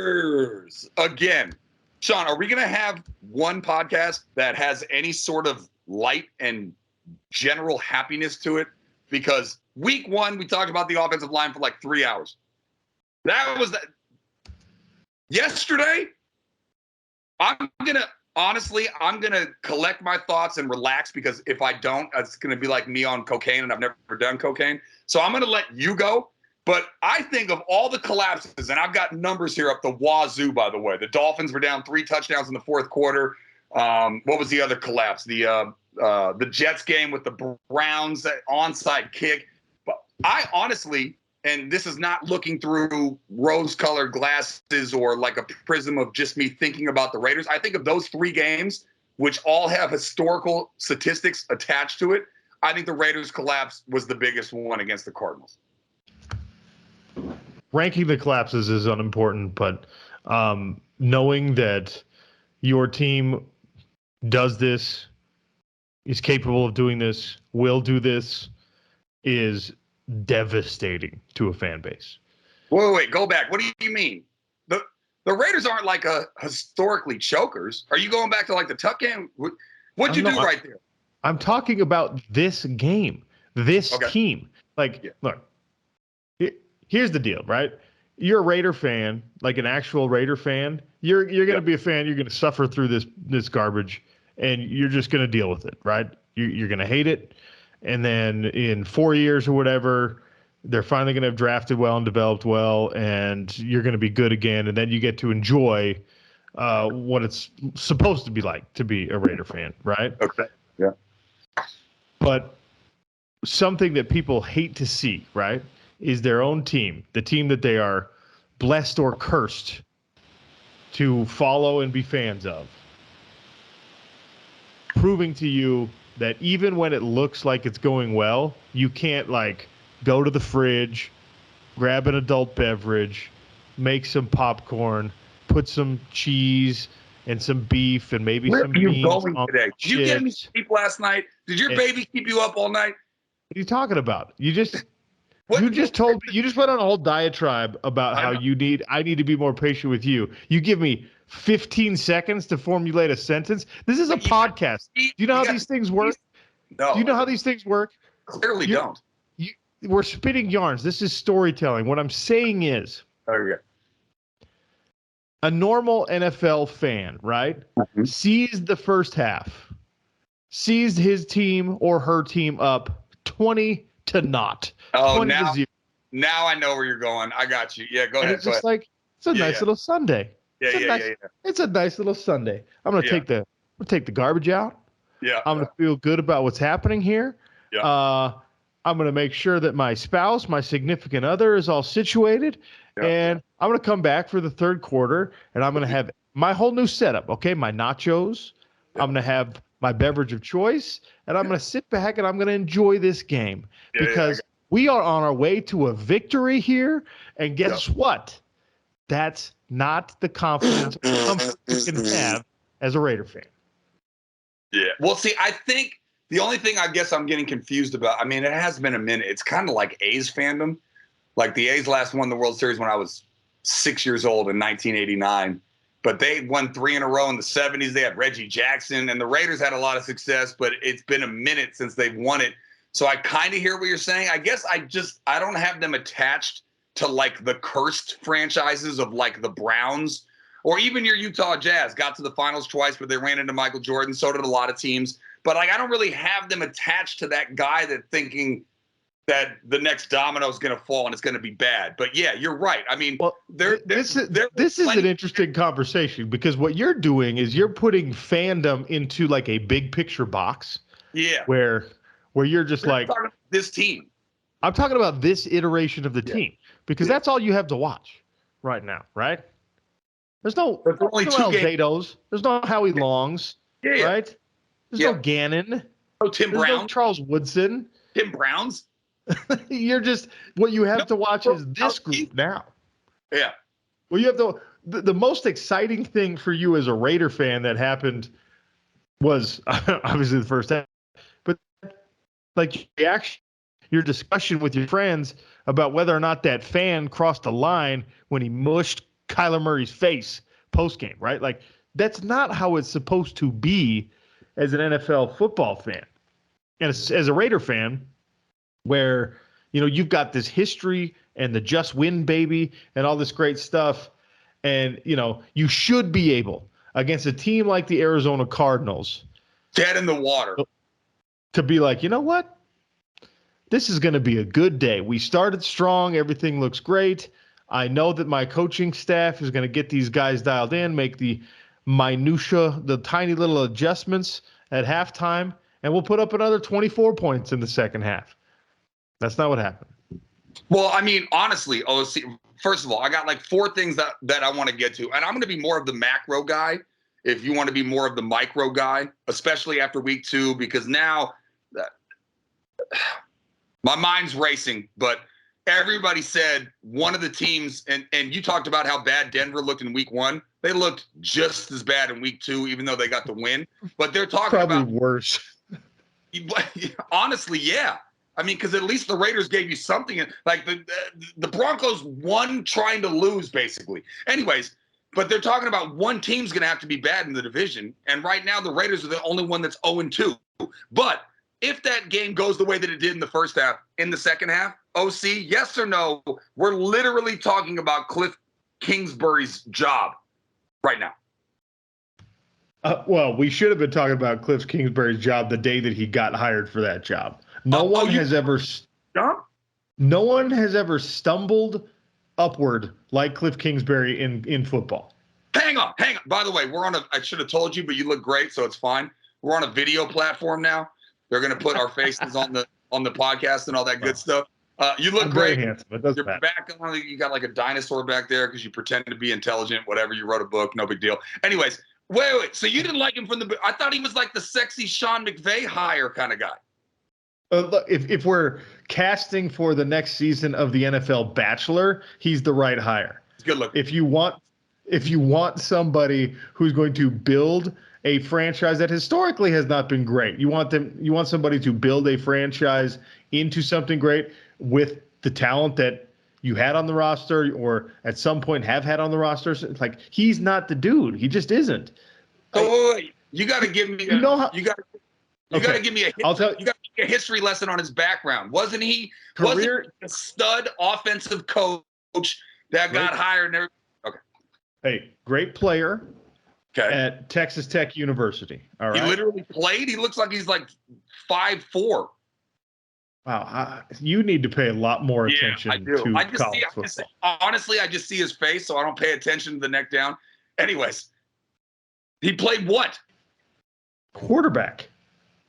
Raiders again. Sean, are we going to have one podcast that has any sort of light and general happiness to it? Because week one, we talked about the offensive line for like 3 hours. That was that. Yesterday, I'm going to collect my thoughts and relax, because if I don't, it's going to be like me on cocaine, and I've never done cocaine. So I'm going to let you go. But I think of all the collapses, and I've got numbers here up the wazoo, by the way. The Dolphins were down 3 touchdowns in the fourth quarter. What was the other collapse? The Jets game with the Browns, that onside kick. But I honestly, and this is not looking through rose-colored glasses or like a prism of just me thinking about the Raiders. I think of those 3 games, which all have historical statistics attached to it. I think the Raiders' collapse was the biggest one against the Cardinals. Ranking the collapses is unimportant, but knowing that your team does this, is capable of doing this, will do this, is devastating to a fan base. Wait, go back. What do you mean? The Raiders aren't like historically chokers. Are you going back to like the Tuck game? What'd you do right there? I'm talking about this game, this team. Look. Here's the deal, right? You're a Raider fan, like an actual Raider fan. You're going to be a fan. You're going to suffer through this garbage, and you're just going to deal with it, right? You're going to hate it, and then in 4 years or whatever, they're finally going to have drafted well and developed well, and you're going to be good again, and then you get to enjoy what it's supposed to be like to be a Raider fan, right? Okay. Yeah. But something that people hate to see, right, is their own team, the team that they are blessed or cursed to follow and be fans of, proving to you that even when it looks like it's going well, you can't like go to the fridge, grab an adult beverage, make some popcorn, put some cheese and some beef and maybe some beans. Where are you going today? Did you get any sleep last night? Did your baby keep you up all night? What are you talking about? You just told me, you just went on a whole diatribe about how I need to be more patient with you. You give me 15 seconds to formulate a sentence. This is a podcast. Do you know how these things work? No. Do you know how these things work? Clearly don't. We're spitting yarns. This is storytelling. What I'm saying is, a normal NFL fan, right, sees the first half, sees his team or her team up 20-0. Oh, now I know where you're going. I got you. Yeah, go ahead. It's just like, it's a nice little Sunday. Yeah. It's a nice little Sunday. I'm gonna take the garbage out. Yeah. I'm gonna feel good about what's happening here. Yeah. I'm gonna make sure that my spouse, my significant other, is all situated, and I'm gonna come back for the third quarter, and I'm gonna have my whole new setup. Okay, my nachos. I'm gonna have my beverage of choice, and I'm going to sit back and I'm going to enjoy this game because we are on our way to a victory here. And guess what? That's not the confidence or comfort you can have as a Raider fan. Yeah. Well, see, I think the only thing I guess I'm getting confused about, I mean, it has been a minute. It's kind of like A's fandom. Like the A's last won the World Series when I was 6 years old in 1989. But they won 3 in a row in the 70s. They had Reggie Jackson, and the Raiders had a lot of success, but it's been a minute since they've won it. So I kind of hear what you're saying. I guess I don't have them attached to like the cursed franchises of like the Browns or even your Utah Jazz. Got to the finals twice, but they ran into Michael Jordan. So did a lot of teams. But like I don't really have them attached to that guy that thinking that the next domino is going to fall and it's going to be bad. But yeah, you're right. I mean, this is an interesting conversation because what you're doing is you're putting fandom into like a big picture box. Yeah. Where you're just like this team. I'm talking about this iteration of the team because that's all you have to watch right now, right? There's no Alzados. There's no Howie Longs, right? There's no Gannon. No Tim Brown. No Charles Woodson. Tim Browns. You're just what you have to watch is this group now. Yeah. Well, you have the most exciting thing for you as a Raider fan that happened was obviously the first half, but like your discussion with your friends about whether or not that fan crossed the line when he mushed Kyler Murray's face post game, right? Like that's not how it's supposed to be as an NFL football fan. And as a Raider fan, where you've got this history and the just win baby and all this great stuff, and you should be able against a team like the Arizona Cardinals, dead in the water, to be like, you know what? This is going to be a good day. We started strong. Everything looks great. I know that my coaching staff is going to get these guys dialed in, make the minutia, the tiny little adjustments at halftime, and we'll put up another 24 points in the second half. That's not what happened. Well, I mean, honestly, OC, first of all, I got like 4 things that I want to get to. And I'm going to be more of the macro guy if you want to be more of the micro guy, especially after week 2, because now my mind's racing. But everybody said one of the teams, and you talked about how bad Denver looked in week 1. They looked just as bad in week 2, even though they got the win. But they're talking probably about worse. Honestly, yeah. I mean, because at least the Raiders gave you something. Like the Broncos won trying to lose, basically. Anyways, but they're talking about one team's going to have to be bad in the division. And right now, the Raiders are the only one that's 0-2. But if that game goes the way that it did in the first half, in the second half, OC, yes or no, we're literally talking about Cliff Kingsbury's job right now. Well, we should have been talking about Cliff Kingsbury's job the day that he got hired for that job. No one has ever stumbled upward like Cliff Kingsbury in football. Hang on. By the way, I should have told you, but you look great, so it's fine. We're on a video platform now. They're going to put our faces on the podcast and all that good stuff. You look great. Very handsome. It doesn't matter. Back on, you got like a dinosaur back there because you pretended to be intelligent. Whatever, you wrote a book, no big deal. Anyways, wait. So you didn't like him from I thought he was like the sexy Sean McVay hire kind of guy. Look, if we're casting for the next season of the NFL Bachelor, he's the right hire. It's good looking. If you want somebody who's going to build a franchise that historically has not been great, you want somebody to build a franchise into something great with the talent that you had on the roster or at some point have had on the roster. Like, he's not the dude. He just isn't. Wait. You got to give me. You got to give me a history lesson on his background. Wasn't he a stud offensive coach that got hired? Okay. Hey, great player. Okay. At Texas Tech University. All right. He literally played. He looks like he's like 5'4". Wow. You need to pay a lot more attention to college football. Honestly, I just see his face, so I don't pay attention to the neck down. Anyways, he played what? Quarterback.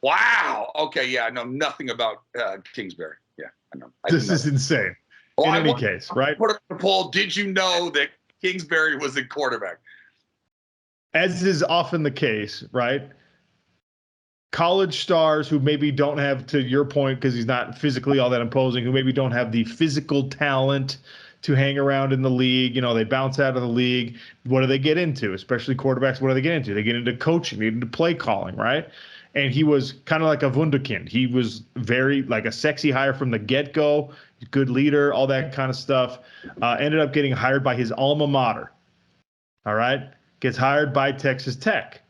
Wow. Okay. Yeah, I know nothing about Kingsbury. Yeah, I know. This is insane. In any case, right? Put up the poll. Did you know that Kingsbury was a quarterback? As is often the case, right? College stars who maybe don't have, to your point, because he's not physically all that imposing, who maybe don't have the physical talent to hang around in the league. They bounce out of the league. What do they get into? Especially quarterbacks, what do they get into? They get into coaching, they get into play calling, right? And he was kind of like a wunderkind. He was very like a sexy hire from the get-go, good leader, all that kind of stuff. Ended up getting hired by his alma mater. All right? Gets hired by Texas Tech.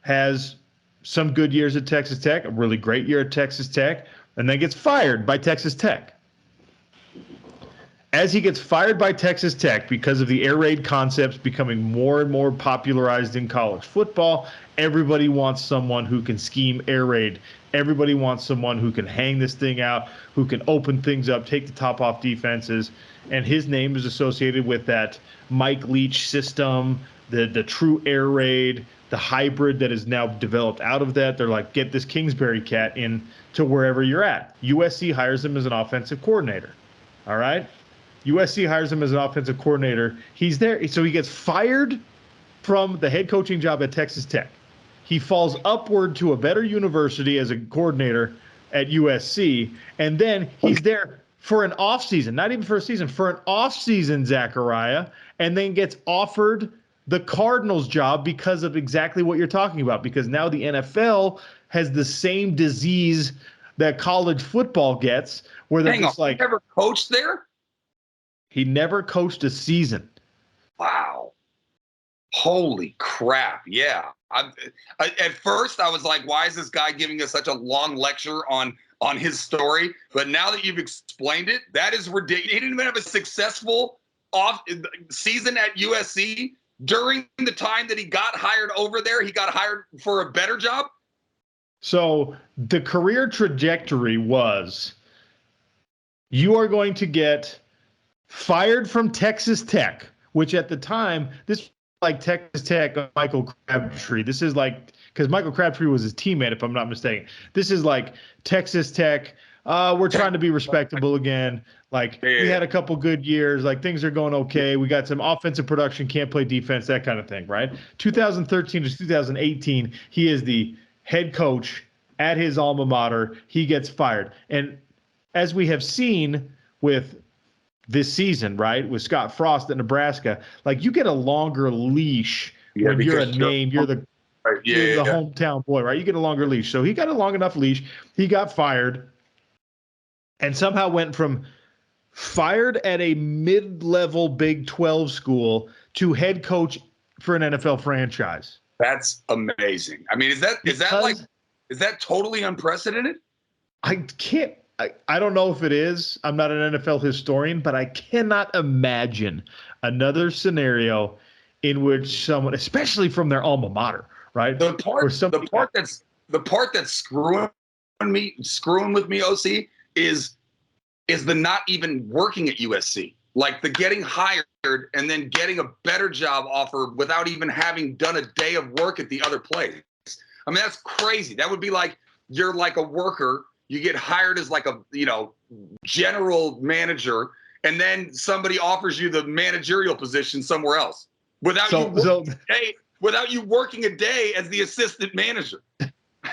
Has some good years at Texas Tech, a really great year at Texas Tech, and then gets fired by Texas Tech. As he gets fired by Texas Tech because of the air raid concepts becoming more and more popularized in college football, everybody wants someone who can scheme air raid. Everybody wants someone who can hang this thing out, who can open things up, take the top off defenses. And his name is associated with that Mike Leach system, the true air raid, the hybrid that is now developed out of that. They're like, get this Kingsbury cat in to wherever you're at. USC hires him as an offensive coordinator. All right? USC hires him as an offensive coordinator. He's there. So he gets fired from the head coaching job at Texas Tech. He falls upward to a better university as a coordinator at USC. And then he's there for an offseason, not even for a season, for an offseason, Zachariah, and then gets offered the Cardinals job because of exactly what you're talking about, because now the NFL has the same disease that college football gets, where they're just like, he never coached there? He never coached a season. Wow. Holy crap. Yeah. At first, I was like, why is this guy giving us such a long lecture on his story? But now that you've explained it, that is ridiculous. He didn't even have a successful off season at USC. During the time that he got hired over there, he got hired for a better job. So the career trajectory was, you are going to get fired from Texas Tech, which at the time, this was like Texas Tech, Michael Crabtree. This is like, because Michael Crabtree was his teammate, if I'm not mistaken. This is like Texas Tech. We're trying to be respectable again. Like, we had a couple good years. Like, things are going okay. We got some offensive production, can't play defense, that kind of thing, right? 2013 to 2018, he is the head coach at his alma mater. He gets fired. And as we have seen with this season, right, with Scott Frost at Nebraska, like, you get a longer leash when you're a name, you're the hometown boy, right? You get a longer leash. So he got a long enough leash. He got fired and somehow went from fired at a mid-level Big 12 school to head coach for an NFL franchise. That's amazing. I mean, is that totally unprecedented? I don't know if it is. I'm not an NFL historian, but I cannot imagine another scenario in which someone, especially from their alma mater, right? The part that's screwing with me, OC, is the not even working at USC. Like, the getting hired and then getting a better job offer without even having done a day of work at the other place. I mean, that's crazy. That would be like, you're like a worker, you get hired as like a, general manager, and then somebody offers you the managerial position somewhere else without you working a day as the assistant manager.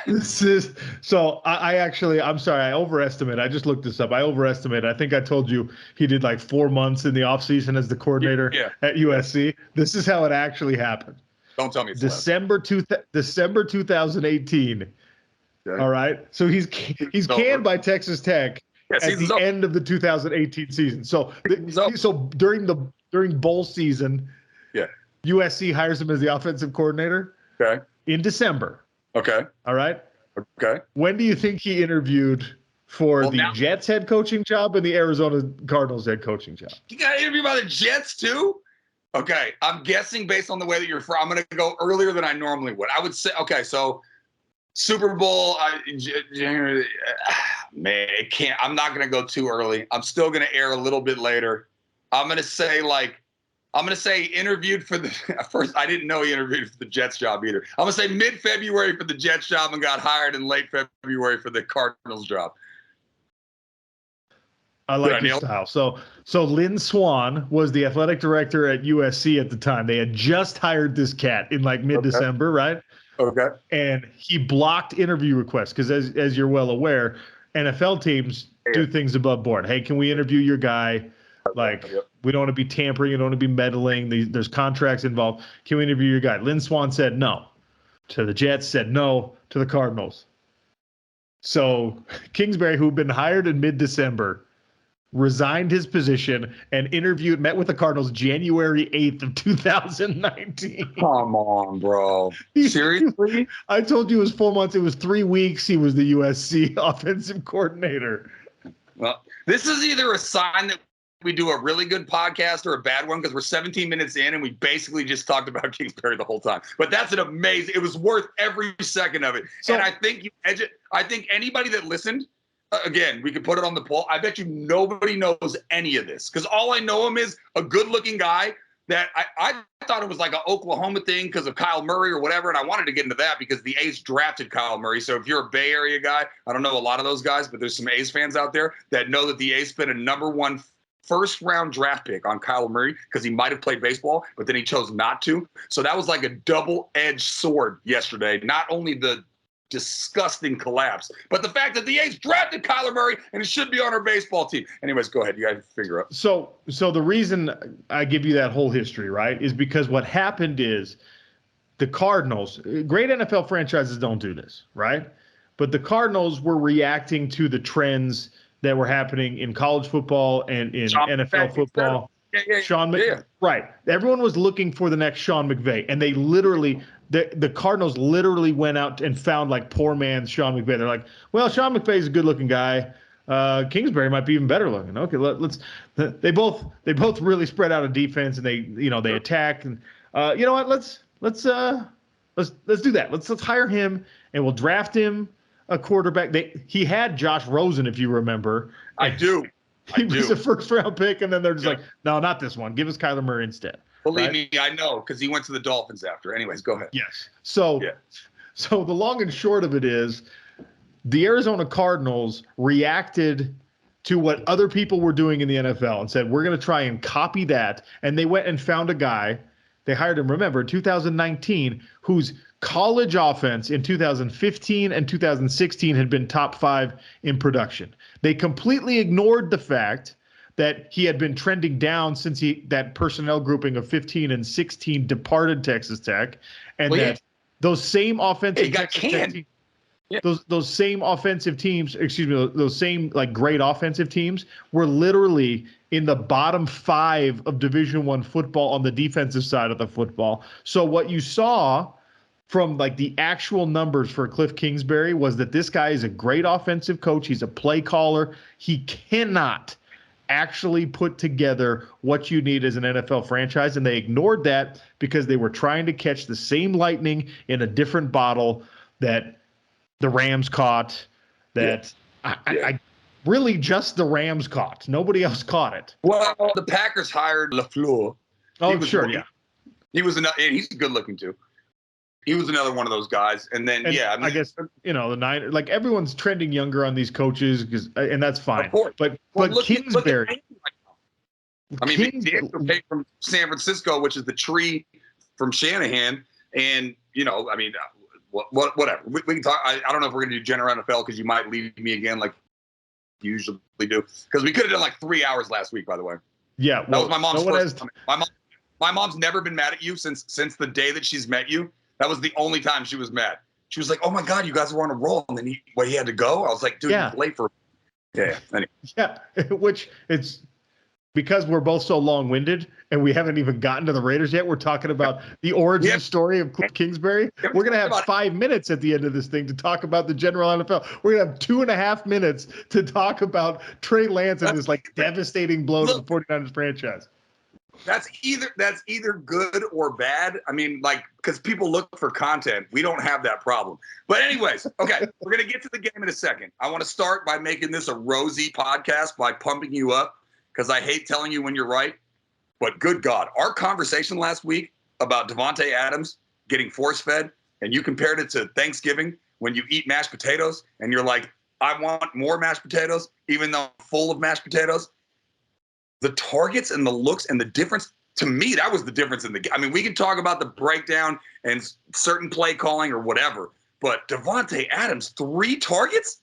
I'm sorry, I overestimated. I just looked this up. I overestimated. I think I told you he did like 4 months in the offseason as the coordinator at USC. This is how it actually happened. Don't tell me it's December 2018. Okay. All right. So he's canned by Texas Tech at the end of the 2018 season. So during bowl season, USC hires him as the offensive coordinator. Okay. In December. Okay. All right. Okay. When do you think he interviewed for the Jets head coaching job and the Arizona Cardinals head coaching job? You got interviewed by the Jets too? Okay. I'm guessing based on the way that you're from, I'm going to go earlier than I normally would. I would say, okay, so Super Bowl, man, I'm not going to go too early. I'm still going to air a little bit later. I'm going to say interviewed for the first. I didn't know he interviewed for the Jets job either. I'm going to say mid-February for the Jets job and got hired in late February for the Cardinals job. I like your style. So Lynn Swann was the athletic director at USC at the time. They had just hired this cat in like mid-December, right? Okay. And he blocked interview requests because, as you're well aware, NFL teams do things above board. Hey, can we interview your guy? Like, we don't want to be tampering. We don't want to be meddling. There's contracts involved. Can we interview your guy? Lynn Swann said no to the Jets, said no to the Cardinals. So Kingsbury, who'd been hired in mid-December, resigned his position and met with the Cardinals January 8th of 2019. Come on, bro. Seriously? I told you it was 4 months. It was 3 weeks. He was the USC offensive coordinator. Well, this is either a sign that we do a really good podcast or a bad one, because we're 17 minutes in and we basically just talked about Kingsbury the whole time. But that's an amazing. It was worth every second of it. And I think anybody that listened, again, we could put it on the poll. I bet you nobody knows any of this, because all I know him is a good-looking guy that I thought it was like an Oklahoma thing because of Kyle Murray or whatever, and I wanted to get into that because the A's drafted Kyle Murray. So if you're a Bay Area guy, I don't know a lot of those guys, but there's some A's fans out there that know that the A's spent a number 1 first-round draft pick on Kyle Murray because he might have played baseball, but then he chose not to. So that was like a double-edged sword yesterday. Not only the disgusting collapse, but the fact that the A's drafted Kyler Murray and it should be on our baseball team. Anyways, go ahead. You guys figure out. So the reason I give you that whole history, right, is because what happened is the Cardinals, great NFL franchises don't do this, right? But the Cardinals were reacting to the trends that were happening in college football and in NFL football. Right. Everyone was looking for the next Sean McVay, and they literally, the Cardinals literally went out and found like poor man's Sean McVay. They're like, well, Sean McVay's a good looking guy. Kingsbury might be even better looking. Okay, let's. They both really spread out a defense, and they attack. And you know what? Let's do that. Let's hire him, and we'll draft him a quarterback. He had Josh Rosen, if you remember. I do. He was a first-round pick, and then they're just like, no, not this one. Give us Kyler Murray instead. Believe me, I know, because he went to the Dolphins after. Anyways, go ahead. Yes. So the long and short of it is the Arizona Cardinals reacted to what other people were doing in the NFL and said, we're going to try and copy that. And they went and found a guy. They hired him, remember, in 2019, whose college offense in 2015 and 2016 had been top 5 in production. They completely ignored the fact that he had been trending down since that personnel grouping of 15 and 16 departed Texas Tech, and those same offensive those same offensive teams, those same like great offensive teams were literally in the bottom 5 of Division I football on the defensive side of the football. So what you saw from like the actual numbers for Cliff Kingsbury was that this guy is a great offensive coach. He's a play caller. He cannot actually put together what you need as an NFL franchise. And they ignored that because they were trying to catch the same lightning in a different bottle that the Rams caught, I really just the Rams caught. Nobody else caught it. Well, the Packers hired LaFleur. Oh, sure, yeah. He was and he's good looking too. He was another one of those guys. And then, I guess, the Niners, like everyone's trending younger on these coaches, and that's fine. But Kingsbury. Kingsbury came from San Francisco, which is the tree from Shanahan. And, whatever. We can talk. I don't know if we're going to do general NFL because you might leave me again like you usually do. Because we could have done like 3 hours last week, by the way. Yeah. That was my mom's first time. My mom's never been mad at you since the day that she's met you. That was the only time she was mad. She was like, "Oh my God, you guys were on a roll," and then he had to go. I was like, "Dude, you're late for." Yeah. Anyway. Yeah, which it's because we're both so long-winded and we haven't even gotten to the Raiders yet. We're talking about the origin story of Cliff Kingsbury. We're gonna have 5 minutes at the end of this thing to talk about the general NFL. We're gonna have 2.5 minutes to talk about Trey Lance and this like devastating blow to the 49ers franchise. That's either good or bad. I mean, like, because people look for content. We don't have that problem. But anyways, okay, we're going to get to the game in a second. I want to start by making this a rosy podcast by pumping you up because I hate telling you when you're right. But good God, our conversation last week about Davante Adams getting force-fed, and you compared it to Thanksgiving when you eat mashed potatoes, and you're like, I want more mashed potatoes, even though I'm full of mashed potatoes. The targets and the looks and the difference, to me, that was the difference in the game. I mean, we can talk about the breakdown and certain play calling or whatever, but Davante Adams, 3 targets?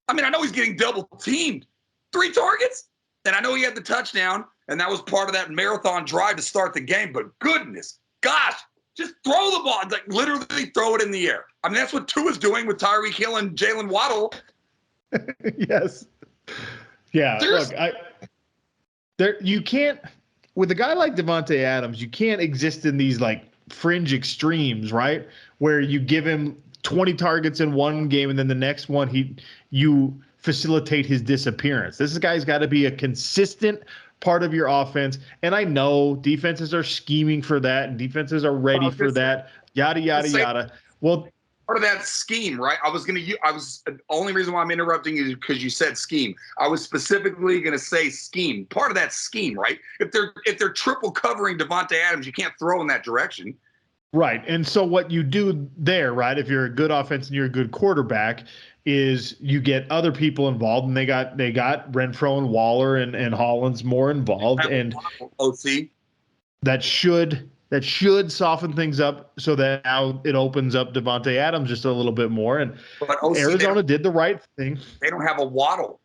I mean, I know he's getting double teamed. 3 targets? And I know he had the touchdown, and that was part of that marathon drive to start the game, but goodness, gosh, just throw the ball. Like, literally throw it in the air. I mean, that's what Tua's doing with Tyreek Hill and Jalen Waddle. Yes. Yeah, look, you can't, with a guy like Davante Adams, you can't exist in these like fringe extremes, right? Where you give him 20 targets in one game and then the next one you facilitate his disappearance. This guy's got to be a consistent part of your offense. And I know defenses are scheming for that and defenses are ready for that, yada, yada, yada. Well, part of that scheme, right? The only reason why I'm interrupting you is because you said scheme. I was specifically going to say scheme. Part of that scheme, right? If they're triple covering Davante Adams, you can't throw in that direction. Right. And so what you do there, right, if you're a good offense and you're a good quarterback, is you get other people involved, and they got Renfro and Waller and Hollins more involved, and OC that should soften things up so that now it opens up Davante Adams just a little bit more. And Arizona did the right thing. They don't have a Waddle.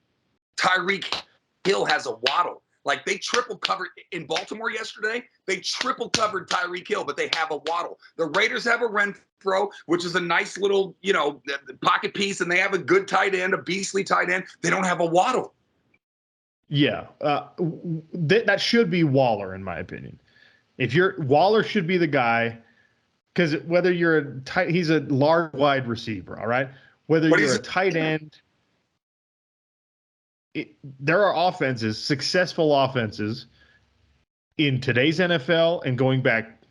Tyreek Hill has a Waddle. Like, they triple covered in Baltimore yesterday. They triple covered Tyreek Hill, but they have a Waddle. The Raiders have a Renfro, which is a nice little, pocket piece, and they have a good tight end, a beastly tight end. They don't have a Waddle. Yeah, that should be Waller, in my opinion. Waller should be the guy, because whether you're he's a large wide receiver, all right. Whether you're a tight end, there are offenses, successful offenses, in today's NFL and going back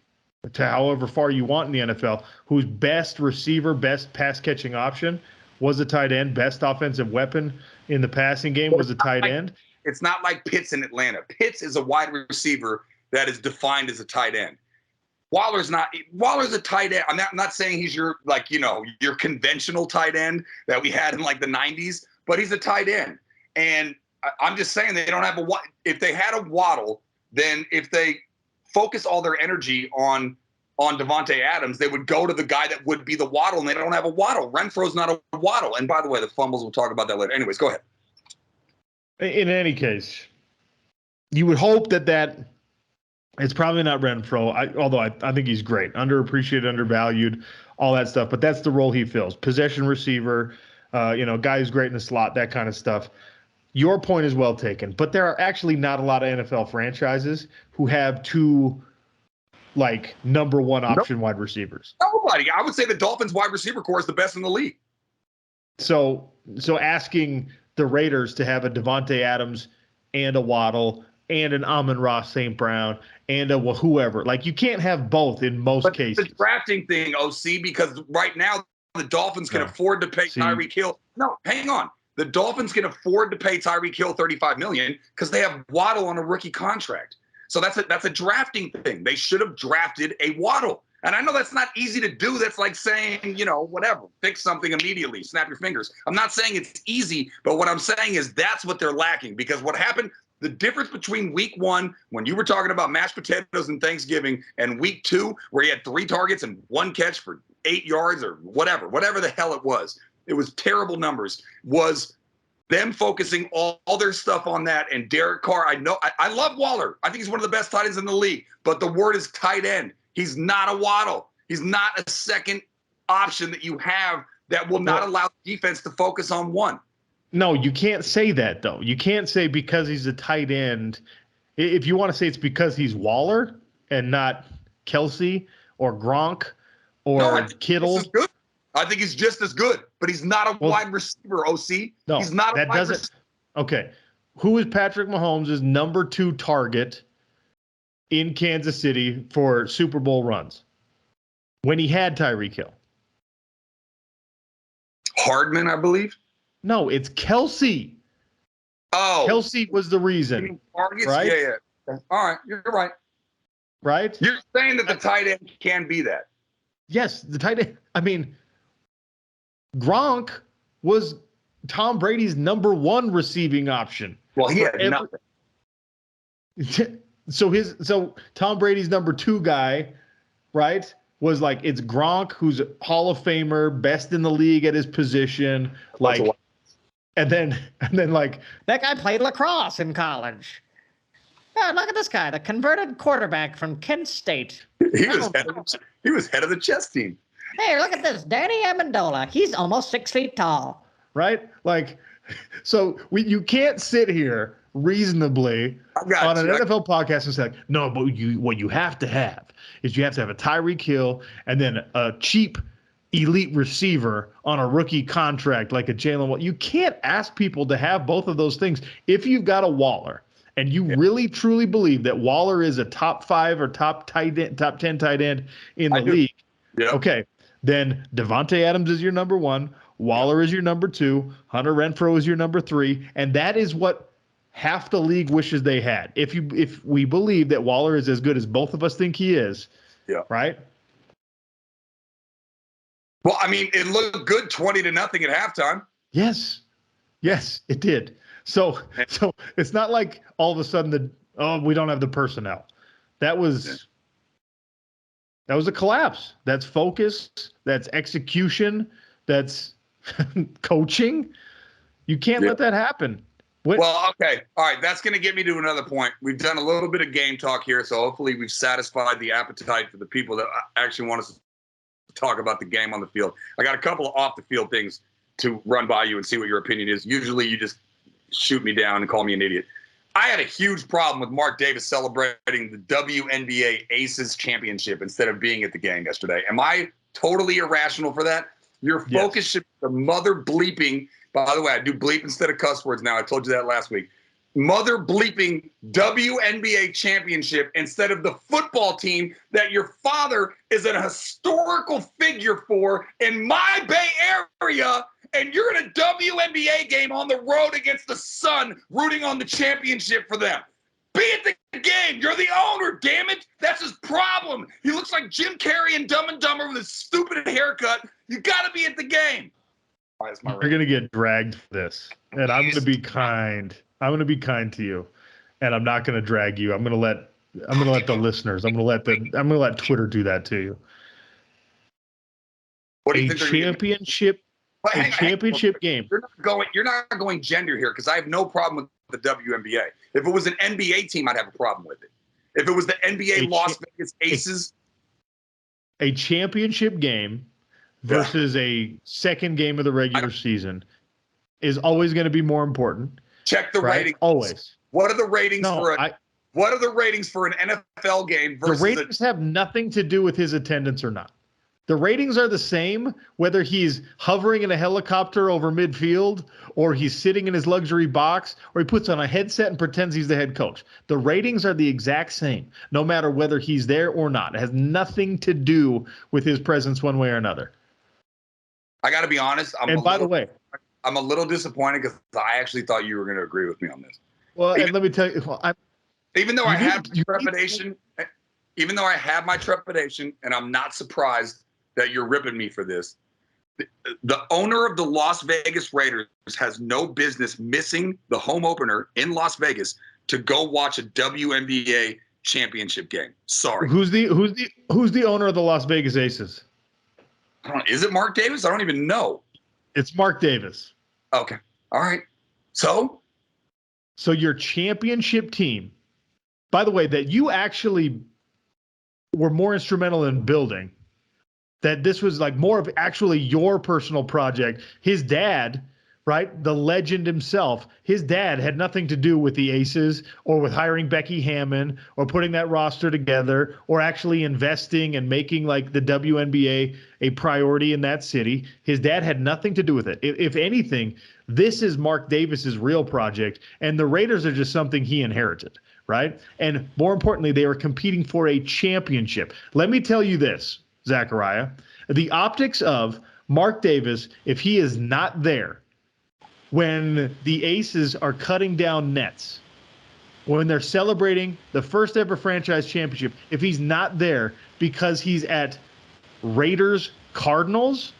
to however far you want in the NFL, whose best receiver, best pass catching option was a tight end, best offensive weapon in the passing game was a tight end. It's not like Pitts in Atlanta. Pitts is a wide receiver that is defined as a tight end. Waller's not. Waller's a tight end. I'm not saying he's your your conventional tight end that we had in like the 90s, but he's a tight end. And I'm just saying they don't have if they had a Waddle, then if they focus all their energy on Davante Adams, they would go to the guy that would be the Waddle, and they don't have a Waddle. Renfro's not a Waddle. And by the way, the fumbles, we'll talk about that later. Anyways, go ahead. In any case, you would hope that it's probably not Renfro, although I think he's great. Underappreciated, undervalued, all that stuff. But that's the role he fills. Possession receiver, guy who's great in the slot, that kind of stuff. Your point is well taken. But there are actually not a lot of NFL franchises who have two, number one option wide receivers. Nobody. I would say the Dolphins wide receiver core is the best in the league. So asking the Raiders to have a Davante Adams and a Waddle and an Amon-Ra St. Brown and a whoever. You can't have both in most cases. The drafting thing, OC, because right now the Dolphins can afford to pay Tyreek Hill. No, hang on. The Dolphins can afford to pay Tyreek Hill $35 million because they have Waddle on a rookie contract. So that's a drafting thing. They should have drafted a Waddle. And I know that's not easy to do. That's like saying, whatever, fix something immediately, snap your fingers. I'm not saying it's easy, but what I'm saying is that's what they're lacking. Because what happened, the difference between week 1, when you were talking about mashed potatoes and Thanksgiving, and week 2, where he had 3 targets and 1 catch for 8 yards or whatever the hell it was terrible numbers, was them focusing all their stuff on that. And Derek Carr, I love Waller. I think he's one of the best tight ends in the league, but the word is tight end. He's not a Waddle. He's not a second option that you have that will not allow defense to focus on one. No, you can't say that, though. You can't say because he's a tight end. If you want to say it's because he's Waller and not Kelsey or Gronk or Kittle. I think he's just as good, but he's not a wide receiver, OC. No, he's not a wide receiver. Okay. Who is Patrick Mahomes' number 2 target in Kansas City for Super Bowl runs when he had Tyreek Hill? Hardman, I believe. No, it's Kelsey. Oh. Kelsey was the reason. Targets? Right? Yeah. All right. You're right. Right? You're saying that the tight end can be that. Yes, the tight end. I mean, Gronk was Tom Brady's number 1 receiving option. Well, he had nothing. So Tom Brady's number 2 guy, right, was it's Gronk, who's a Hall of Famer, best in the league at his position, and then that guy played lacrosse in college. Oh, look at this guy, the converted quarterback from Kent State. He was head of the chess team. Hey, look at this, Danny Amendola. He's almost 6 feet tall. Right? So you can't sit here reasonably on an NFL podcast and say, no, but what you have to have is you have to have a Tyreek Hill and then a cheap elite receiver on a rookie contract like a Jalen Waddle. You can't ask people to have both of those things. If you've got a Waller and you really truly believe that Waller is a top 5 or top 10 tight end in the league, okay, then Davante Adams is your number 1, Waller is your number 2, Hunter Renfrow is your number 3, and that is what half the league wishes they had. If we believe that Waller is as good as both of us think he is, right? Well, I mean, it looked good 20-0 at halftime. Yes, it did. So it's not like all of a sudden we don't have the personnel. That was a collapse. That's focus. That's execution. That's coaching. You can't let that happen. Well, okay. All right. That's going to get me to another point. We've done a little bit of game talk here, so hopefully we've satisfied the appetite for the people that actually want us to talk about the game on the field. I got a couple of off-the-field things to run by you and see what your opinion is. Usually you just shoot me down and call me an idiot. I had a huge problem with Mark Davis celebrating the WNBA Aces Championship instead of being at the game yesterday. Am I totally irrational for that? Your focus should be the mother bleeping. By the way, I do bleep instead of cuss words now. I told you that last week. Mother bleeping WNBA championship instead of the football team that your father is an historical figure for in my Bay Area, and you're in a WNBA game on the road against the Sun rooting on the championship for them. Be at the game. You're the owner, damn it. That's his problem. He looks like Jim Carrey in Dumb and Dumber with his stupid haircut. You got to be at the game. You're going to get dragged for this, and I'm going to be kind. I'm going to be kind to you, and I'm not going to drag you. I'm going to let the listeners. I'm going to let Twitter do that to you. What do you a think championship game. You're not going gender here because I have no problem with the WNBA. If it was an NBA team, I'd have a problem with it. If it was the NBA Las Vegas Aces, a championship game versus a second game of the regular season is always going to be more important. Check the ratings. Always. What are the ratings what are the ratings for an NFL game versus the ratings have nothing to do with his attendance or not. The ratings are the same whether he's hovering in a helicopter over midfield or he's sitting in his luxury box or he puts on a headset and pretends he's the head coach. The ratings are the exact same no matter whether he's there or not. It has nothing to do with his presence one way or another. I got to be honest. I'm a little disappointed because I actually thought you were going to agree with me on this. Well, and let me tell you, even though I have my trepidation, and I'm not surprised that you're ripping me for this, the owner of the Las Vegas Raiders has no business missing the home opener in Las Vegas to go watch a WNBA championship game. Sorry. Who's the owner of the Las Vegas Aces? Is it Mark Davis? I don't even know. It's Mark Davis. Okay. All right. So your championship team, by the way, that you actually were more instrumental in building, that this was like more of actually your personal project. His dad, right, the legend himself, his dad had nothing to do with the Aces or with hiring Becky Hammon or putting that roster together or actually investing and making like the WNBA a priority in that city. His dad had nothing to do with it. If anything, this is Mark Davis's real project, and the Raiders are just something he inherited, right? And more importantly, they are competing for a championship. Let me tell you this, Zachariah, the optics of Mark Davis, if he is not there when the Aces are cutting down nets, when they're celebrating the first ever franchise championship, if he's not there because he's at Raiders Cardinals,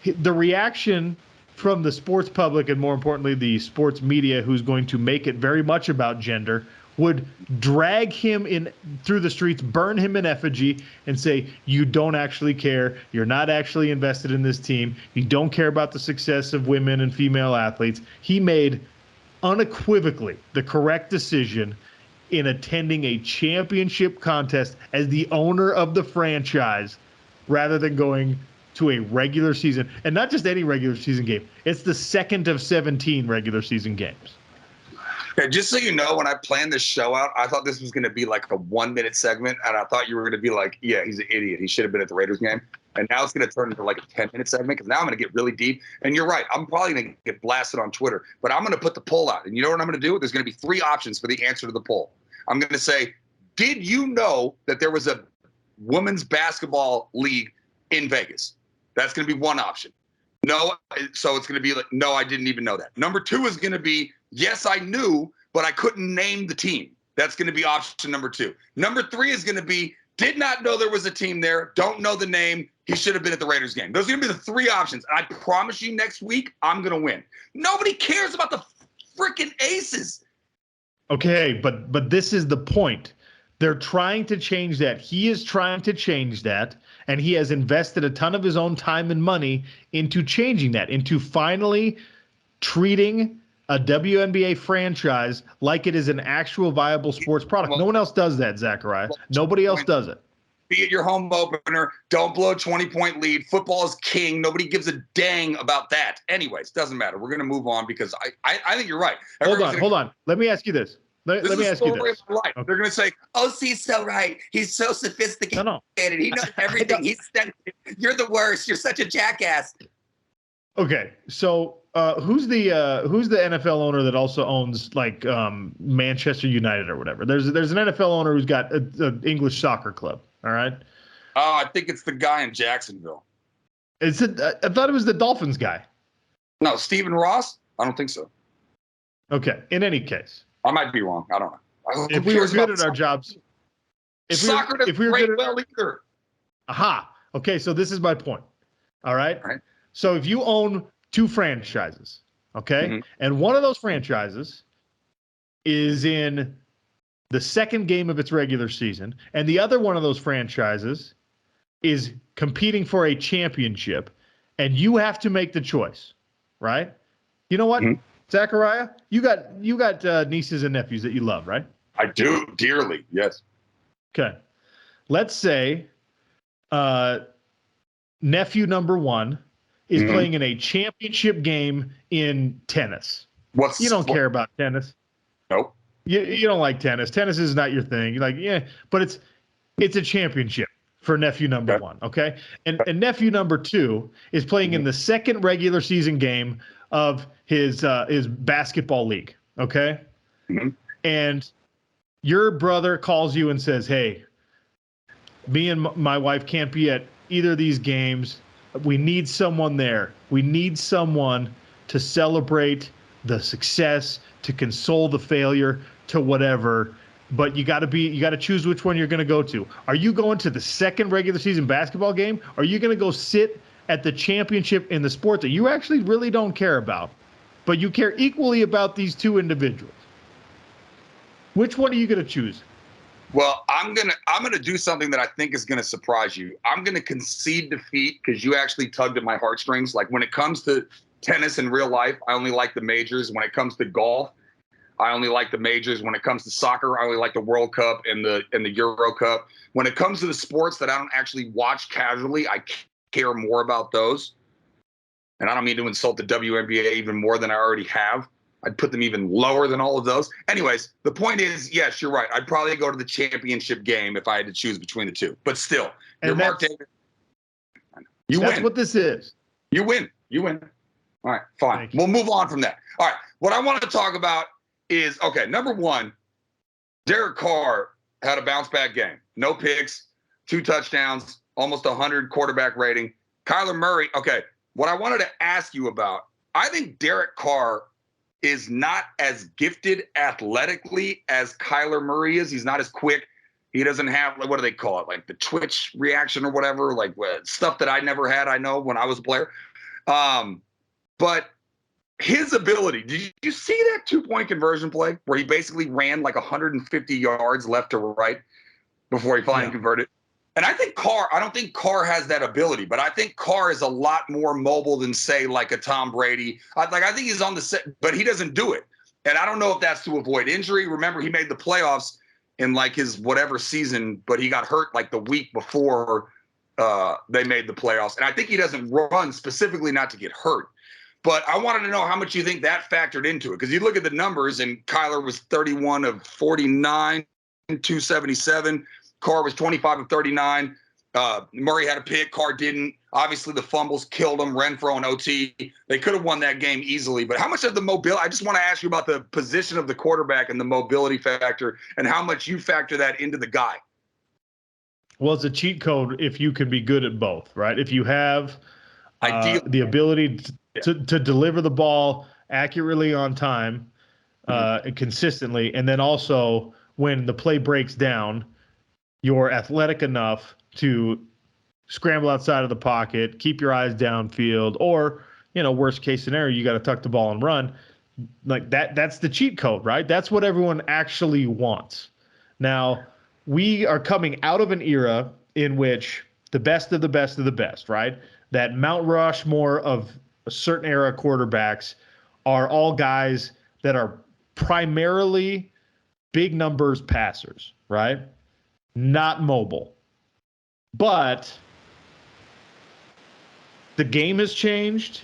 the reaction from the sports public and more importantly the sports media, who's going to make it very much about gender, would drag him in through the streets, burn him in effigy, and say, you don't actually care. You're not actually invested in this team. You don't care about the success of women and female athletes. He made unequivocally the correct decision in attending a championship contest as the owner of the franchise rather than going to a regular season, and not just any regular season game. It's the second of 17 regular season games. Okay, just so you know, when I planned this show out, I thought this was going to be like a 1-minute segment, and I thought you were going to be like, yeah, he's an idiot. He should have been at the Raiders game. And now it's going to turn into like a 10-minute segment because now I'm going to get really deep. And you're right. I'm probably going to get blasted on Twitter. But I'm going to put the poll out. And you know what I'm going to do? There's going to be 3 options for the answer to the poll. I'm going to say, did you know that there was a women's basketball league in Vegas? That's going to be one option. No. So it's going to be like, no, I didn't even know that. Number 2 is going to be, yes, I knew, but I couldn't name the team. That's going to be option number 2. Number 3 is going to be, did not know there was a team there, don't know the name, he should have been at the Raiders game. Those are going to be the 3 options. I promise you next week, I'm going to win. Nobody cares about the freaking Aces. Okay, but this is the point. They're trying to change that. He is trying to change that, and he has invested a ton of his own time and money into changing that, into finally treating a WNBA franchise like it is an actual viable sports product. No one else does that, Zachariah. Nobody else does it. be at your home opener. Don't blow a 20-point lead. Football is king. Nobody gives a dang about that. Anyways, doesn't matter. We're going to move on because I think you're right. Hold on. Let me ask you this. Let me ask you this. Of life. Okay. They're going to say, OC's so right. He's so sophisticated. No. He knows everything. You're the worst. You're such a jackass. Okay, so who's the NFL owner that also owns like Manchester United or whatever? There's an NFL owner who's got an English soccer club. All right. Oh, I think it's the guy in Jacksonville. I thought it was the Dolphins guy. No, Stephen Ross? I don't think so. Okay. In any case, I might be wrong. I don't know. If we were good at our jobs, soccer doesn't rate well either. Aha. Okay, so this is my point. All right. So if you own two franchises, okay, and one of those franchises is in the second game of its regular season, and the other one of those franchises is competing for a championship, and you have to make the choice, right? You know what, Zachariah? You got nieces and nephews that you love, right? I do, dearly, yes. Okay. Let's say nephew number one is playing in a championship game in tennis. You don't care about tennis. Nope. You don't like tennis. Tennis is not your thing. You're like, yeah, but it's a championship for nephew number one, okay? And nephew number two is playing in the second regular season game of his basketball league, okay? And your brother calls you and says, hey, me and my wife can't be at either of these games. We need someone there. We need someone to celebrate the success, to console the failure, to whatever. But you got to choose which one you're going to go to. Are you going to the second regular season basketball game? Or are you going to go sit at the championship in the sport that you actually really don't care about, but you care equally about these two individuals? Which one are you going to choose? Well, I'm gonna do something that I think is gonna surprise you. I'm gonna concede defeat because you actually tugged at my heartstrings. Like when it comes to tennis in real life, I only like the majors. When it comes to golf, I only like the majors. When it comes to soccer, I only like the World Cup and the Euro Cup. When it comes to the sports that I don't actually watch casually, I care more about those. And I don't mean to insult the WNBA even more than I already have. I'd put them even lower than all of those. Anyways, the point is, yes, you're right. I'd probably go to the championship game if I had to choose between the two. But still, you're Mark Davis. You win. That's what this is. You win. All right, fine. We'll move on from that. All right, what I want to talk about is, okay, number one, Derek Carr had a bounce-back game. No picks, 2 touchdowns, almost 100 quarterback rating. Kyler Murray, okay, what I wanted to ask you about, I think Derek Carr is not as gifted athletically as Kyler Murray is. He's not as quick. He doesn't have, like, what do they call it? Like the twitch reaction or whatever, like stuff that I never had, I know, when I was a player. But his ability, did you see that 2-point conversion play where he basically ran like 150 yards left to right before he finally converted? And I don't think Carr has that ability, but I think Carr is a lot more mobile than, say, like a Tom Brady. I think he's on the set, but he doesn't do it. And I don't know if that's to avoid injury. Remember, he made the playoffs in like his whatever season, but he got hurt like the week before they made the playoffs. And I think he doesn't run specifically not to get hurt. But I wanted to know how much you think that factored into it. Because you look at the numbers, and Kyler was 31 of 49, 277. Carr was 25 of 39. Murray had a pick. Carr didn't. Obviously, the fumbles killed him. Renfro and OT. They could have won that game easily. But how much of the mobility? I just want to ask you about the position of the quarterback and the mobility factor and how much you factor that into the guy. Well, it's a cheat code if you can be good at both, right? If you have the ability to deliver the ball accurately on time and consistently, and then also when the play breaks down, you're athletic enough to scramble outside of the pocket, keep your eyes downfield, or, worst case scenario, you got to tuck the ball and run. Like that's the cheat code, right? That's what everyone actually wants. Now, we are coming out of an era in which the best of the best of the best, right? That Mount Rushmore of a certain era quarterbacks are all guys that are primarily big numbers passers, right? Not mobile. But the game has changed.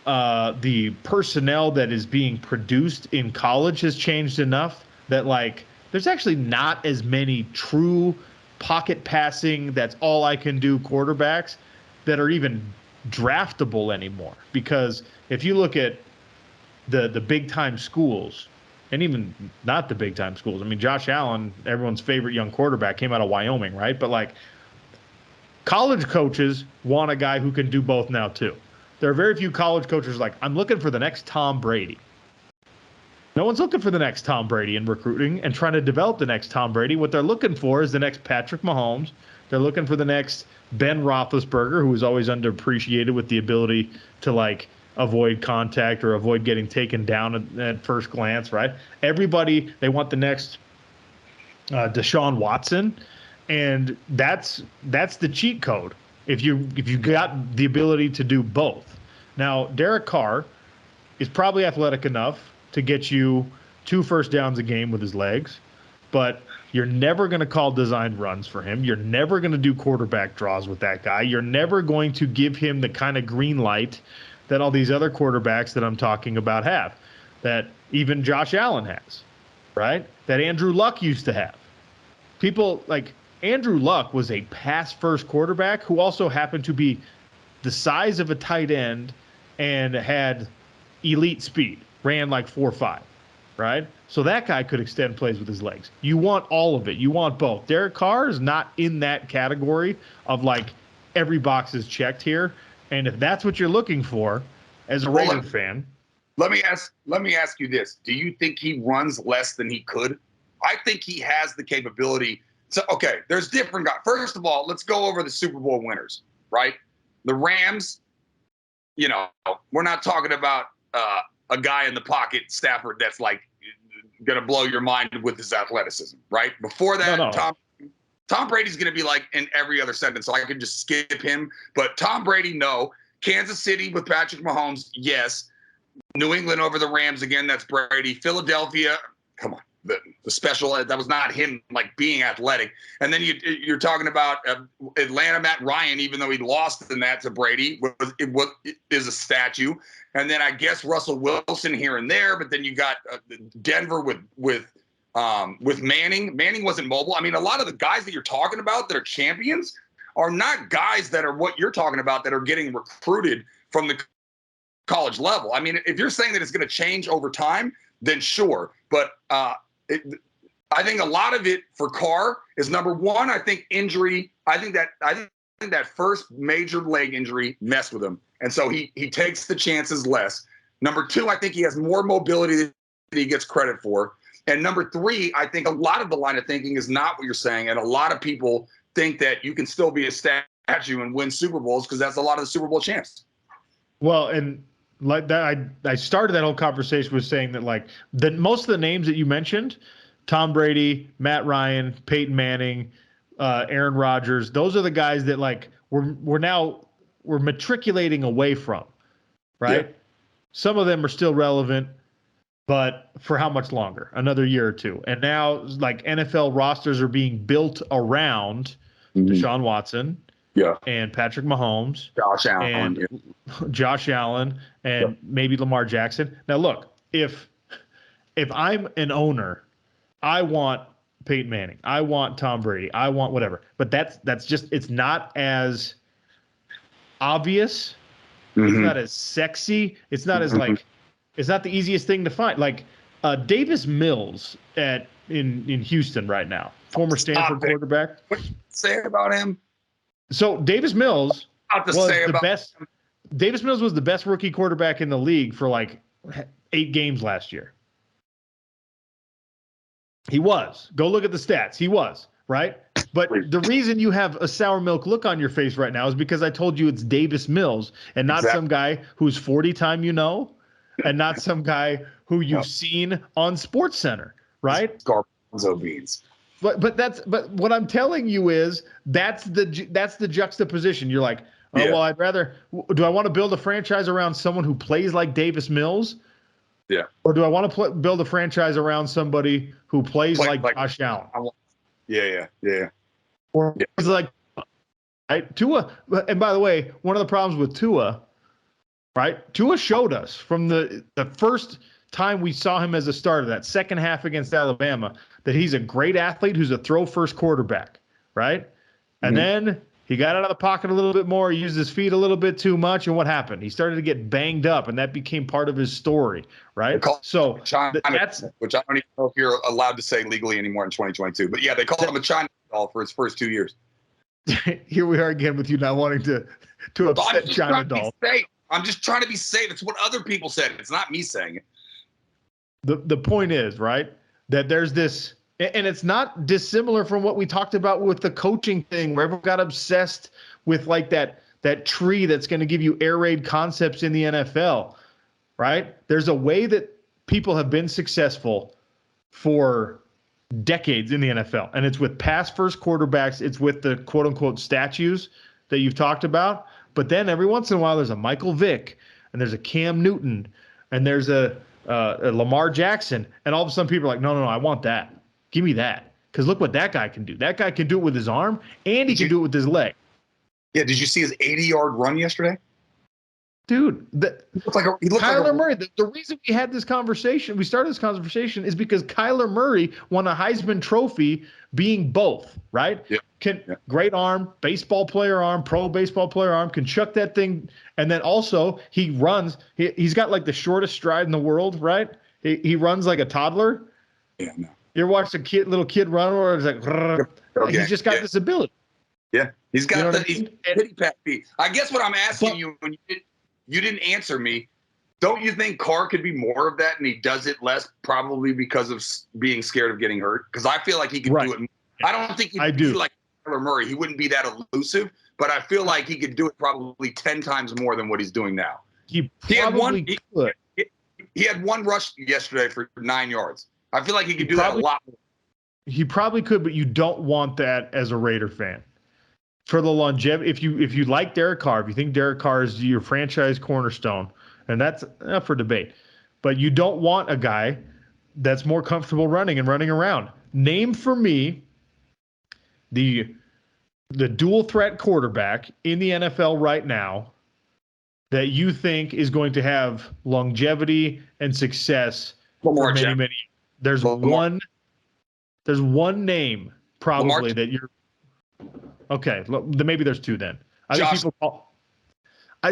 The personnel that is being produced in college has changed enough that, like, there's actually not as many true pocket passing, that's all I can do quarterbacks that are even draftable anymore. Because if you look at the big time schools, and even not the big time schools, I mean, Josh Allen, everyone's favorite young quarterback, came out of Wyoming, right? But like, college coaches want a guy who can do both now too. There are very few college coaches like, I'm looking for the next Tom Brady. No one's looking for the next Tom Brady in recruiting and trying to develop the next Tom Brady. What they're looking for is the next Patrick Mahomes. They're looking for the next Ben Roethlisberger, who is always underappreciated with the ability to, like, avoid contact or avoid getting taken down at first glance, right? Everybody, they want the next Deshaun Watson, and that's the cheat code. If you got the ability to do both. Now, Derek Carr is probably athletic enough to get you 2 first downs a game with his legs, but you're never going to call designed runs for him. You're never going to do quarterback draws with that guy. You're never going to give him the kind of green light that all these other quarterbacks that I'm talking about have, that even Josh Allen has, right? That Andrew Luck used to have. People like Andrew Luck was a pass-first quarterback who also happened to be the size of a tight end and had elite speed, ran like 4.5, right? So that guy could extend plays with his legs. You want all of it. You want both. Derek Carr is not in that category of, like, every box is checked here. And if that's what you're looking for as a Raider fan. Let me ask you this. Do you think he runs less than he could? I think he has the capability. So, okay, there's different guys. First of all, let's go over the Super Bowl winners, right? The Rams, you know, we're not talking about a guy in the pocket, Stafford, that's like going to blow your mind with his athleticism, right? Before that, no. Tom Brady's going to be like in every other sentence, so I can just skip him. But Tom Brady, no. Kansas City with Patrick Mahomes, yes. New England over the Rams again, that's Brady. Philadelphia, come on. The special, that was not him, like, being athletic. And then you're talking about Atlanta, Matt Ryan, even though he lost in that to Brady, is a statue. And then I guess Russell Wilson here and there, but then you got Denver with Manning. Manning wasn't mobile. I mean, a lot of the guys that you're talking about that are champions are not guys that are what you're talking about that are getting recruited from the college level. I mean, if you're saying that it's going to change over time, then sure. But I think a lot of it for Carr is, number one, I think injury. I think that first major leg injury messed with him, and so he takes the chances less. Number two, I think he has more mobility than he gets credit for. And number three, I think a lot of the line of thinking is not what you're saying, and a lot of people think that you can still be a statue and win Super Bowls because that's a lot of the Super Bowl champs. Well, and like that, I started that whole conversation with saying that, like, most of the names that you mentioned, Tom Brady, Matt Ryan, Peyton Manning, Aaron Rodgers, those are the guys that, like, we're matriculating away from, right? Yeah. Some of them are still relevant, but for how much longer? Another year or two. And now, like, NFL rosters are being built around Deshaun Watson. Yeah. And Patrick Mahomes. Josh Allen. And maybe Lamar Jackson. Now, look, if I'm an owner, I want Peyton Manning. I want Tom Brady. I want whatever. But that's just, it's not as obvious. It's not as sexy. It's not as, like, it's not the easiest thing to find. Like, Davis Mills in Houston right now, former Stanford quarterback. What did you say about him? So Davis Mills Davis Mills was the best rookie quarterback in the league for like 8 games last year. He was. Go look at the stats. He was, right? But the reason you have a sour milk look on your face right now is because I told you it's Davis Mills and not some guy who's 40-time and not some guy who you've seen on SportsCenter, right? Garbanzo beans. But what I'm telling you is that's the juxtaposition. You're like, well, do I want to build a franchise around someone who plays like Davis Mills? Yeah. Or do I want to build a franchise around somebody who plays like Josh Allen? Yeah. Or it's like right? Tua, and by the way, one of the problems with Tua, right? Tua showed us from the first time we saw him as a starter, that second half against Alabama, that he's a great athlete who's a throw-first quarterback, right? And then he got out of the pocket a little bit more, used his feet a little bit too much, and what happened? He started to get banged up, and that became part of his story, right? So that's which I don't even know if you're allowed to say legally anymore in 2022. But yeah, they called him a China doll for his first 2 years. Here we are again with you not wanting to upset China doll. I'm just trying to be safe. It's what other people said. It's not me saying it. The point is, right, that there's this, and it's not dissimilar from what we talked about with the coaching thing, where everyone got obsessed with like that tree that's going to give you air raid concepts in the NFL, right? There's a way that people have been successful for decades in the NFL, and it's with pass first quarterbacks. It's with the quote unquote statues that you've talked about. But then every once in a while, there's a Michael Vick, and there's a Cam Newton, and there's a Lamar Jackson, and all of a sudden people are like, no, I want that. Give me that. Because look what that guy can do. That guy can do it with his arm, and he can do it with his leg. Yeah, did you see his 80-yard run yesterday? Dude, Kyler Murray, the reason we had this conversation, we started this conversation, is because Kyler Murray won a Heisman Trophy being both, right? Yep. Great arm, baseball player arm, pro baseball player arm, can chuck that thing. And then also he runs. He's got like the shortest stride in the world, right? He runs like a toddler. Yeah, no. You ever watch a little kid run, or it's like, he's just got this ability. Yeah, he's got he's pity pat feet. I guess what I'm asking you, when you didn't answer me, don't you think Carr could be more of that, and he does it less, probably because of being scared of getting hurt? Because I feel like he could do it more. I don't think he'd be like Kyler Murray. He wouldn't be that elusive, but I feel like he could do it probably 10 times more than what he's doing now. He had one rush yesterday for 9 yards. I feel like he could do that a lot more. He probably could, but you don't want that as a Raider fan. For the longevity, if you like Derek Carr, if you think Derek Carr is your franchise cornerstone, and that's up for debate, but you don't want a guy that's more comfortable running and running around. Name for me the dual threat quarterback in the NFL right now that you think is going to have longevity and success for many, many. There's one name probably that you're. Okay, maybe there's two then. I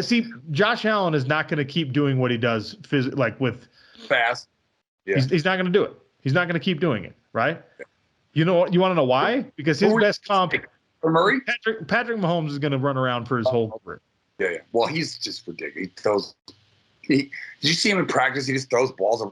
see Josh Allen is not going to keep doing what he does with fast. Yeah. He's not going to do it. He's not going to keep doing it, right? Yeah. You know what? You want to know why? Because his best comp, Murray, Patrick Mahomes is going to run around for his whole career. Yeah. Well, he's just ridiculous. He throws. Did you see him in practice? He just throws balls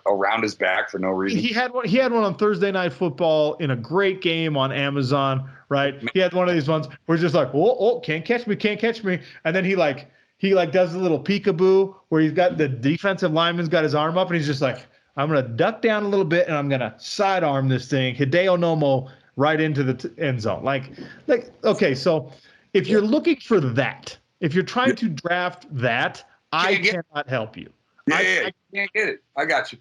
around his back for no reason. He had one on Thursday Night Football in a great game on Amazon, right? He had one of these ones where it's just like, oh, can't catch me. And then he does a little peekaboo where he's got the defensive lineman's got his arm up, and he's just like, I'm going to duck down a little bit, and I'm going to sidearm this thing, Hideo Nomo, right into the end zone. Okay, so if you're looking for that, if you're trying to draft that, I cannot help you. I can't get it. I got you.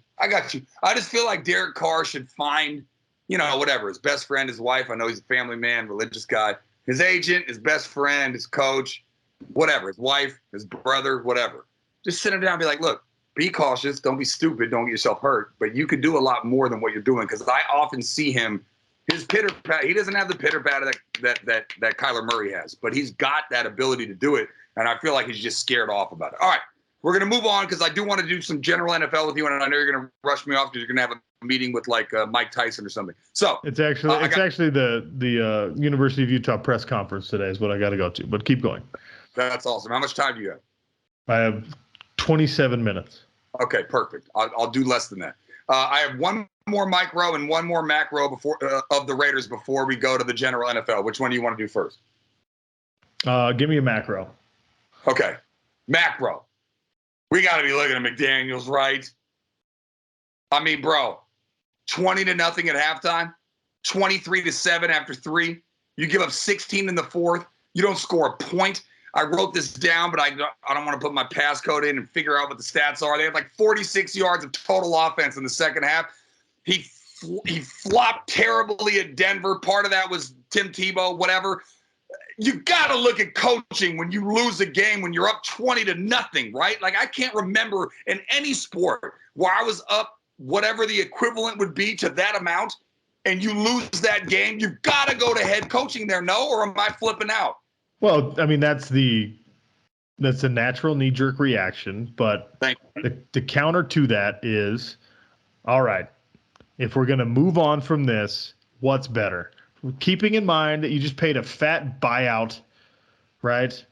I just feel like Derek Carr should find, whatever, his best friend, his wife. I know he's a family man, religious guy. His agent, his best friend, his coach, whatever, his wife, his brother, whatever. Just sit him down and be like, look, be cautious. Don't be stupid. Don't get yourself hurt. But you could do a lot more than what you're doing, because I often see him, his pitter-pat. He doesn't have the pitter-pat that Kyler Murray has, but he's got that ability to do it. And I feel like he's just scared off about it. All right, we're going to move on, because I do want to do some general NFL with you, and I know you're going to rush me off because you're going to have a meeting with Mike Tyson or something. So it's actually the University of Utah press conference today is what I got to go to. But keep going. That's awesome. How much time do you have? I have 27 minutes. Okay, perfect. I'll do less than that. I have one more micro and one more macro before of the Raiders before we go to the general NFL. Which one do you want to do first? Give me a macro. Okay, macro. We got to be looking at McDaniels, right? I mean, bro, 20-0 at halftime, 23-7 after 3. You give up 16 in the fourth. You don't score a point. I wrote this down, but I don't want to put my passcode in and figure out what the stats are. They had like 46 yards of total offense in the second half. He flopped terribly at Denver. Part of that was Tim Tebow, whatever. you got to look at coaching when you lose a game when you're up 20-0, right? Like I can't remember in any sport where I was up whatever the equivalent would be to that amount and you lose that game. You've got to go to head coaching there, no? Or am I flipping out? Well, I mean, that's a natural knee-jerk reaction, but the counter to that is, all right, if we're going to move on from this, what's better? Keeping in mind that you just paid a fat buyout, right?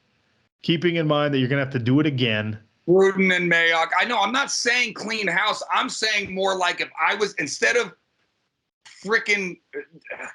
Keeping in mind that you're going to have to do it again. Gruden and Mayock. I know, I'm not saying clean house. I'm saying more like if I was, instead of freaking,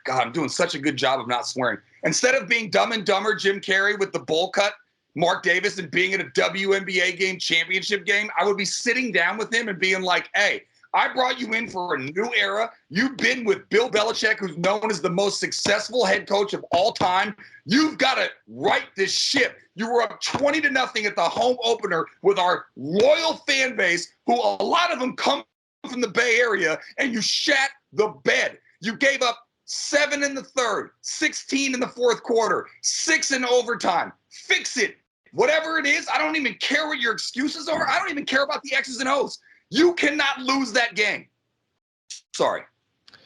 God, I'm doing such a good job of not swearing. Instead of being Dumb and Dumber Jim Carrey with the bowl cut, Mark Davis, and being at a WNBA game, championship game, I would be sitting down with him and being like, hey, I brought you in for a new era. You've been with Bill Belichick, who's known as the most successful head coach of all time. You've got to right this ship. You were up 20-0 at the home opener with our loyal fan base, who a lot of them come from the Bay Area, and you shat the bed. You gave up 7 in the third, 16 in the fourth quarter, 6 in overtime. Fix it. Whatever it is, I don't even care what your excuses are. I don't even care about the X's and O's. You cannot lose that game. Sorry.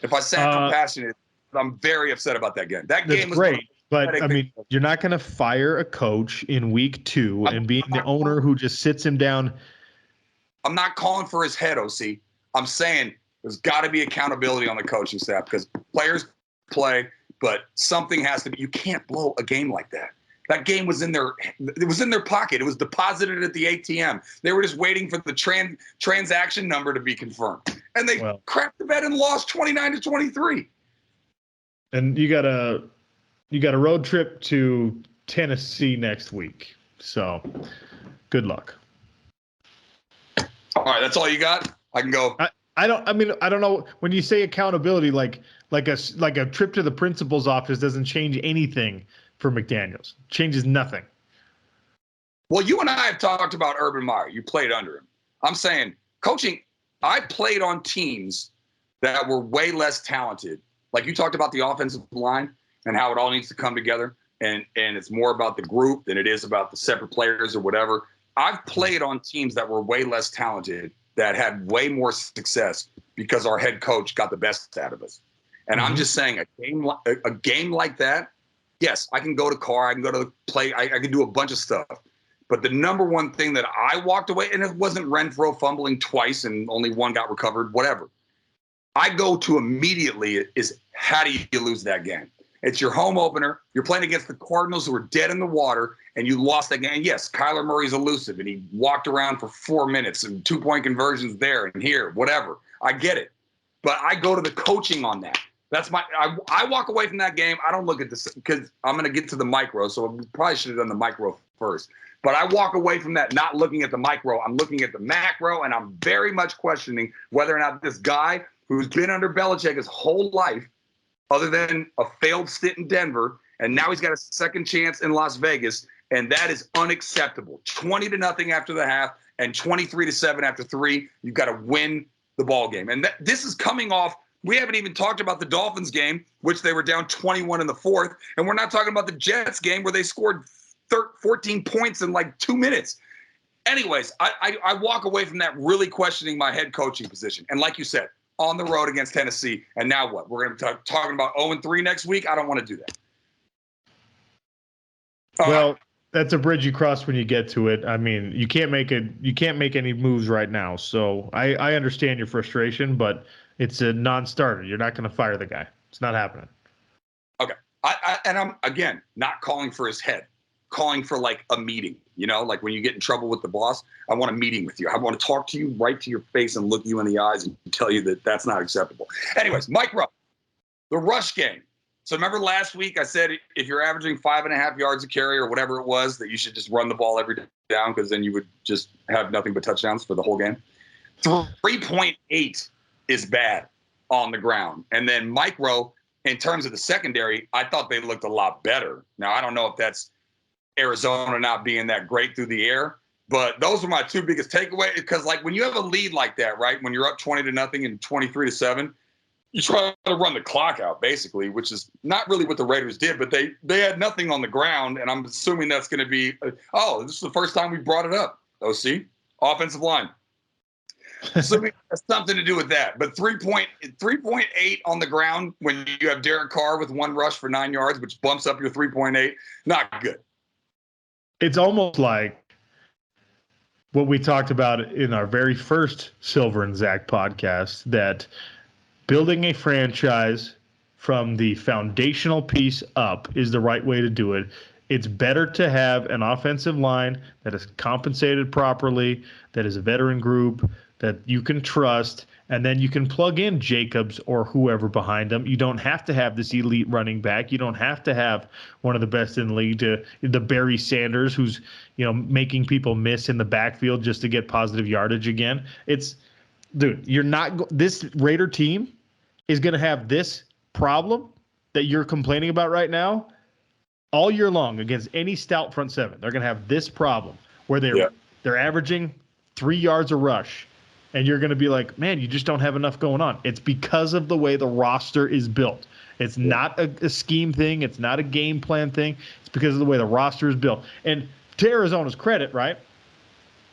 If I sound compassionate, I'm very upset about that game. That game was great. But, I mean, you're not going to fire a coach in week 2 and being the owner who just sits him down. I'm not calling for his head, OC. I'm saying there's got to be accountability on the coaching staff because players play, but something has to be. You can't blow a game like that. That game was in their pocket. It was deposited at the ATM. They were just waiting for the transaction number to be confirmed. And they crapped the bed and lost 29-23. And you got a road trip to Tennessee next week. So good luck. All right, that's all you got? I can go. I don't know. When you say accountability, like a trip to the principal's office doesn't change anything for McDaniels. Changes nothing. Well, you and I have talked about Urban Meyer. You played under him. I'm saying coaching, I played on teams that were way less talented. Like you talked about the offensive line and how it all needs to come together. And it's more about the group than it is about the separate players or whatever. I've played on teams that were way less talented that had way more success because our head coach got the best out of us. And I'm just saying a game like that, yes, I can go to Carr, I can go to the play, I can do a bunch of stuff. But the number one thing that I walked away, and it wasn't Renfro fumbling twice and only one got recovered, whatever. I go to immediately is how do you lose that game? It's your home opener. You're playing against the Cardinals who are dead in the water, and you lost that game. And yes, Kyler Murray's elusive, and he walked around for 4 minutes and 2-point conversions there and here, whatever. I get it. But I go to the coaching on that. That's I walk away from that game. I don't look at this because I'm going to get to the micro, so we probably should have done the micro first. But I walk away from that not looking at the micro. I'm looking at the macro, and I'm very much questioning whether or not this guy who's been under Belichick his whole life, other than a failed stint in Denver, and now he's got a second chance in Las Vegas, and that is unacceptable. 20-0 after the half and 23-7 after 3. You've got to win the ball game. And this is coming off. We haven't even talked about the Dolphins game, which they were down 21 in the fourth, and we're not talking about the Jets game where they scored 14 points in like 2 minutes. Anyways, I walk away from that really questioning my head coaching position. And like you said, on the road against Tennessee, and now what? We're going to be talking about 0-3 next week? I don't want to do that. Well, that's a bridge you cross when you get to it. I mean, you can't make any moves right now. So I understand your frustration, but it's a non-starter. You're not going to fire the guy. It's not happening. Okay. And I'm, again, not calling for his head, calling for like a meeting, like when you get in trouble with the boss, I want a meeting with you. I want to talk to you right to your face and look you in the eyes and tell you that that's not acceptable. Anyways, Mike Rupp, the rush game. So remember last week I said if you're averaging 5.5 yards a carry or whatever it was, that you should just run the ball every down because then you would just have nothing but touchdowns for the whole game. 3.8 is bad on the ground. And then micro, in terms of the secondary, I thought they looked a lot better. Now, I don't know if that's Arizona not being that great through the air, but those were my two biggest takeaways because, like, when you have a lead like that, right, when you're up 20-0 and 23-7, you try to run the clock out, basically, which is not really what the Raiders did, but they had nothing on the ground, and I'm assuming that's going to be this is the first time we brought it up, OC. Offensive line. Assuming it has something to do with that. But 3.8 on the ground when you have Derek Carr with 1 rush for 9 yards, which bumps up your 3.8, not good. It's almost like what we talked about in our very first Silver and Zach podcast, that building a franchise from the foundational piece up is the right way to do it. It's better to have an offensive line that is compensated properly, that is a veteran group that you can trust, and then you can plug in Jacobs or whoever behind them. You don't have to have this elite running back. You don't have to have one of the best in the league, the Barry Sanders, who's making people miss in the backfield just to get positive yardage again. This Raider team is going to have this problem that you're complaining about right now all year long against any stout front seven. They're going to have this problem where they're averaging 3 yards a rush. And you're going to be like, man, you just don't have enough going on. It's because of the way the roster is built. It's not a scheme thing. It's not a game plan thing. It's because of the way the roster is built. And to Arizona's credit, right?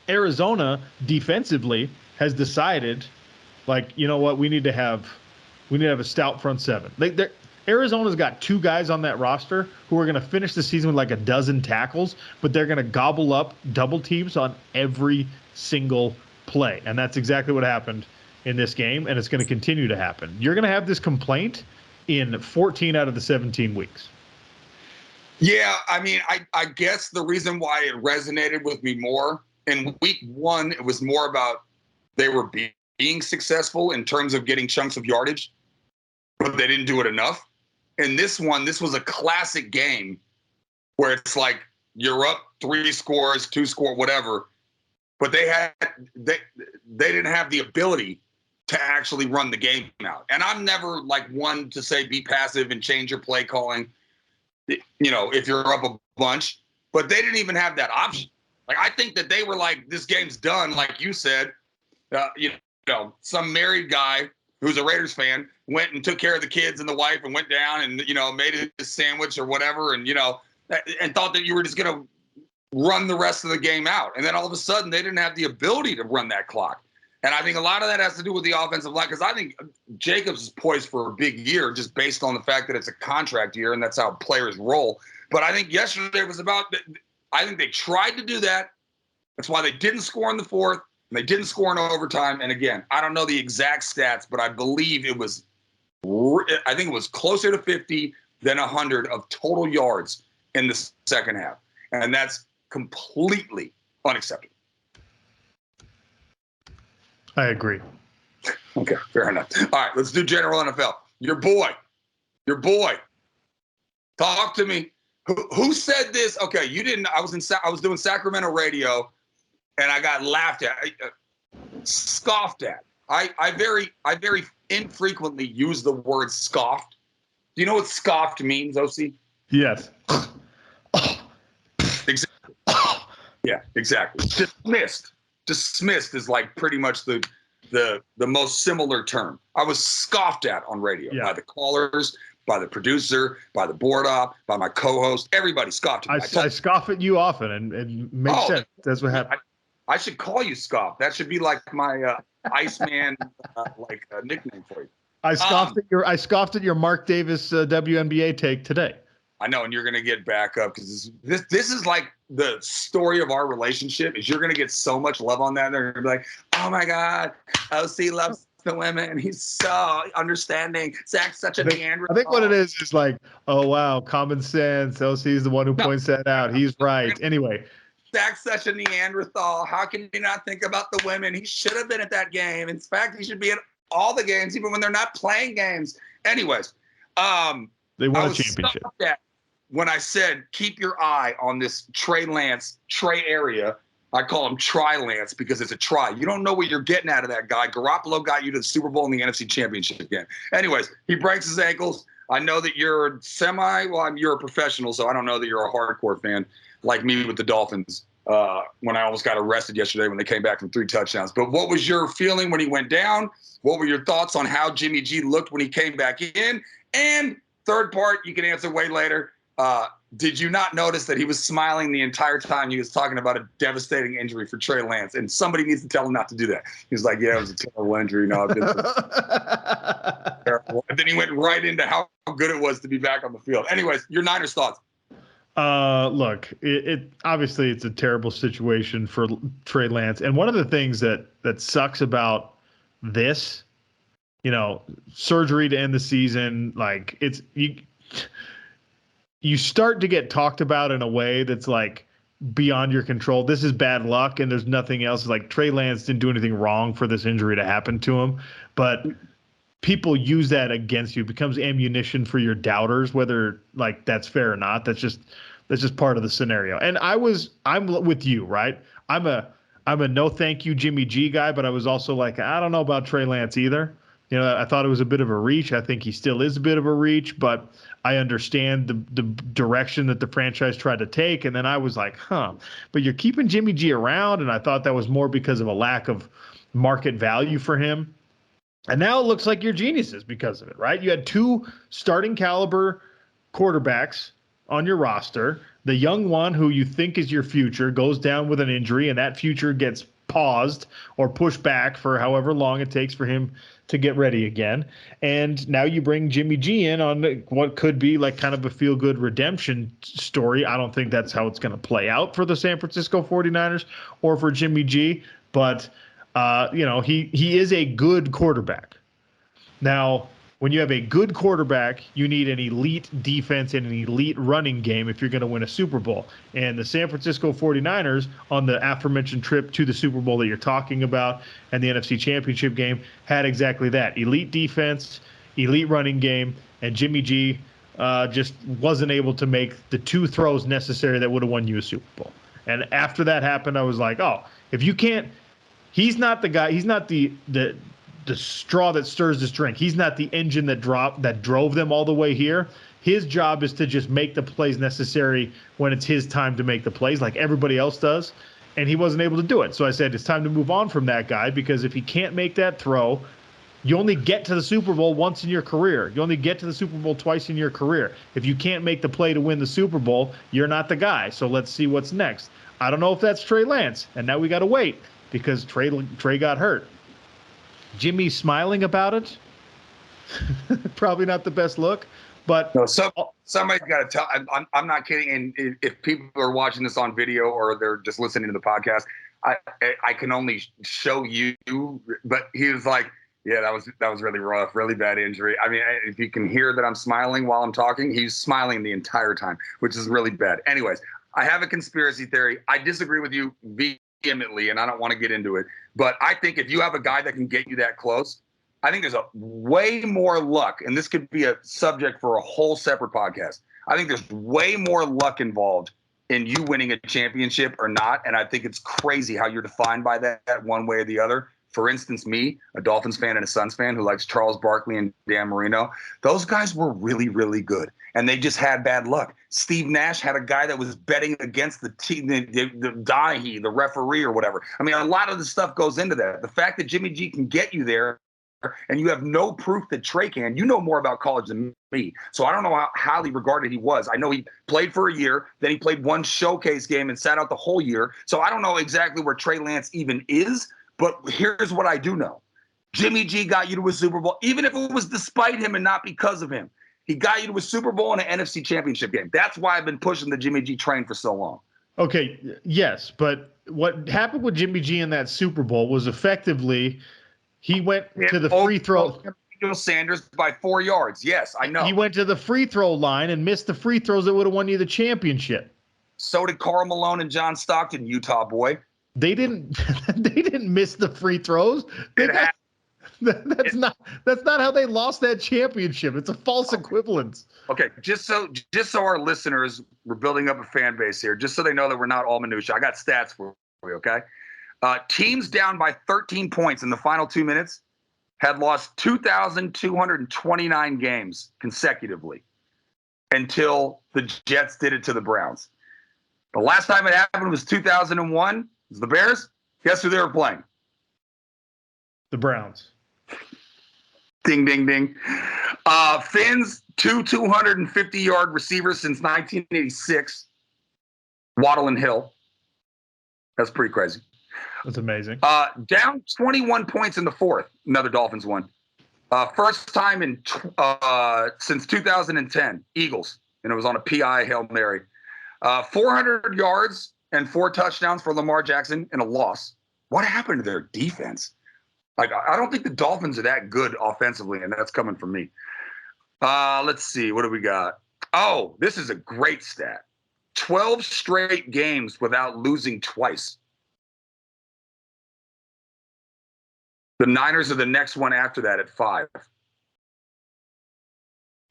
Arizona defensively has decided, like, you know what? We need to have a stout front seven. Arizona's got 2 guys on that roster who are going to finish the season with like a dozen tackles, but they're going to gobble up double teams on every single play. And that's exactly what happened in this game, and it's going to continue to happen. You're going to have this complaint in 14 out of the 17 weeks. Yeah, I mean, I guess the reason why it resonated with me more in week 1, it was more about they were being successful in terms of getting chunks of yardage, but they didn't do it enough. In this one, this was a classic game where it's like you're up 3 scores, 2 score, whatever, but they didn't have the ability to actually run the game out. And I'm never like one to say be passive and change your play calling, if you're up a bunch, but they didn't even have that option. Like, I think that they were like, this game's done, like you said. Some married guy who's a Raiders fan went and took care of the kids and the wife and went down and made a sandwich or whatever, and and thought that you were just gonna run the rest of the game out. And then all of a sudden they didn't have the ability to run that clock. And I think a lot of that has to do with the offensive line, because I think Jacobs is poised for a big year just based on the fact that it's a contract year and that's how players roll. But I think yesterday was about – I think they tried to do that. That's why they didn't score in the 4th, and they didn't score in overtime. And, again, I don't know the exact stats, but I believe it was – I think it was closer to 50 than 100 of total yards in the second half. And that's completely unacceptable. I agree. Okay, fair enough. All right, let's do general NFL. Your boy. Talk to me. Who said this? Okay, you didn't. I was doing Sacramento radio, and I got laughed at, scoffed at. I very infrequently use the word scoffed. Do you know what scoffed means, OC? Yes. Exactly. Yeah, exactly. Dismissed is like pretty much the most similar term. I was scoffed at on radio by the callers, by the producer, by the board op, by my co-host. Everybody scoffed at me. I scoff at you often, and makes sense. That's what happened. I should call you Scoff. That should be like my Iceman nickname for you. I scoffed at your Mark Davis WNBA take today. I know, and you're going to get back up because this is like the story of our relationship. Is you're going to get so much love on that. They're going to be like, oh my God, OC loves the women. He's so understanding. Zach's such a Neanderthal. I think what it is like, oh wow, common sense. OC is the one who points that out. He's right. Anyway. Zach's such a Neanderthal. How can you not think about the women? He should have been at that game. In fact, he should be at all the games, even when they're not playing games. Anyways, they won a championship. When I said keep your eye on this Trey area, I call him Try-Lance because it's a try. You don't know what you're getting out of that guy. Garoppolo got you to the Super Bowl and the NFC Championship game. Anyways, he breaks his ankles. I know that you're you're a professional, so I don't know that you're a hardcore fan like me with the Dolphins. when I almost got arrested yesterday when they came back from 3 touchdowns. But what was your feeling when he went down? What were your thoughts on how Jimmy G looked when he came back in? And third part, you can answer way later. Did you not notice that he was smiling the entire time he was talking about a devastating injury for Trey Lance? And somebody needs to tell him not to do that. He was like, yeah, it was a terrible injury. No, I've been terrible. And then he went right into how good it was to be back on the field. Anyways, your Niners thoughts. Look, it obviously it's a terrible situation for Trey Lance. And one of the things that sucks about this, surgery to end the season, like you start to get talked about in a way that's like beyond your control. This is bad luck and there's nothing else. Like Trey Lance didn't do anything wrong for this injury to happen to him, but people use that against you. It becomes ammunition for your doubters, whether like that's fair or not. That's just part of the scenario. And I'm with you, right? I'm a no thank you Jimmy G guy, but I was also like, I don't know about Trey Lance either. I thought it was a bit of a reach. I think he still is a bit of a reach, but I understand the direction that the franchise tried to take. And then I was like, but you're keeping Jimmy G around. And I thought that was more because of a lack of market value for him. And now it looks like you're geniuses because of it, right? You had 2 starting caliber quarterbacks on your roster. The young one who you think is your future goes down with an injury, and that future gets paused or pushed back for however long it takes for him to get ready again. And now you bring Jimmy G in on what could be like kind of a feel-good redemption story. I don't think that's how it's going to play out for the San Francisco 49ers or for Jimmy G, but he is a good quarterback. Now, when you have a good quarterback, you need an elite defense and an elite running game if you're going to win a Super Bowl. And the San Francisco 49ers, on the aforementioned trip to the Super Bowl that you're talking about and the NFC Championship game, had exactly that. Elite defense, elite running game, and Jimmy G just wasn't able to make the 2 throws necessary that would have won you a Super Bowl. And after that happened, I was like, if you can't – he's not the guy – he's not the straw that stirs this drink. He's not the engine that drove them all the way here. His job is to just make the plays necessary when it's his time to make the plays like everybody else does, and he wasn't able to do it. So I said it's time to move on from that guy because if he can't make that throw, you only get to the Super Bowl once in your career. You only get to the Super Bowl twice in your career. If you can't make the play to win the Super Bowl, you're not the guy. So let's see what's next. I don't know if that's Trey Lance, and now we got to wait because Trey got hurt. Jimmy's smiling about it. Probably not the best look, but no, somebody's got to tell. I'm not kidding. And if people are watching this on video or they're just listening to the podcast, I can only show you. But he was like, "Yeah, that was really rough, really bad injury." I mean, if you can hear that I'm smiling while I'm talking, he's smiling the entire time, which is really bad. Anyways, I have a conspiracy theory. I disagree with you vehemently, and I don't want to get into it. But I think if you have a guy that can get you that close, I think there's a way more luck, and this could be a subject for a whole separate podcast. I think there's way more luck involved in you winning a championship or not, and I think it's crazy how you're defined by that one way or the other. For instance, me, a Dolphins fan and a Suns fan who likes Charles Barkley and Dan Marino, those guys were really, really good, and they just had bad luck. Steve Nash had a guy that was betting against the team, the referee or whatever. I mean, a lot of the stuff goes into that. The fact that Jimmy G can get you there, and you have no proof that Trey can. You know more about college than me. So I don't know how highly regarded he was. I know he played for a year, then he played 1 showcase game and sat out the whole year. So I don't know exactly where Trey Lance even is, but here's what I do know. Jimmy G got you to a Super Bowl, even if it was despite him and not because of him. He got you to a Super Bowl and an NFC Championship game. That's why I've been pushing the Jimmy G train for so long. Okay, yes, but what happened with Jimmy G in that Super Bowl was effectively he went to the free throw. Sanders by 4 yards. Yes, I know. He went to the free throw line and missed the free throws that would have won you the championship. So did Karl Malone and John Stockton, Utah boy. They didn't miss the free throws. That's not how they lost that championship. It's a false equivalence. Okay, just so our listeners, we're building up a fan base here, just so they know that we're not all minutia. I got stats for you, okay? Teams down by 13 points in the final 2 minutes had lost 2,229 games consecutively until the Jets did it to the Browns. The last time it happened was 2001. It was the Bears. Guess who they were playing? The Browns. Ding, ding, ding. Finn's 250-yard receivers since 1986. Waddle and Hill. That's pretty crazy. That's amazing. Down 21 points in the fourth. Another Dolphins one. First time in since 2010. Eagles. And it was on a PI Hail Mary. 400 yards and 4 touchdowns for Lamar Jackson in a loss. What happened to their defense? Like, I don't think the Dolphins are that good offensively, and that's coming from me. Let's see. What do we got? Oh, this is a great stat. 12 straight games without losing twice. The Niners are the next one after that at 5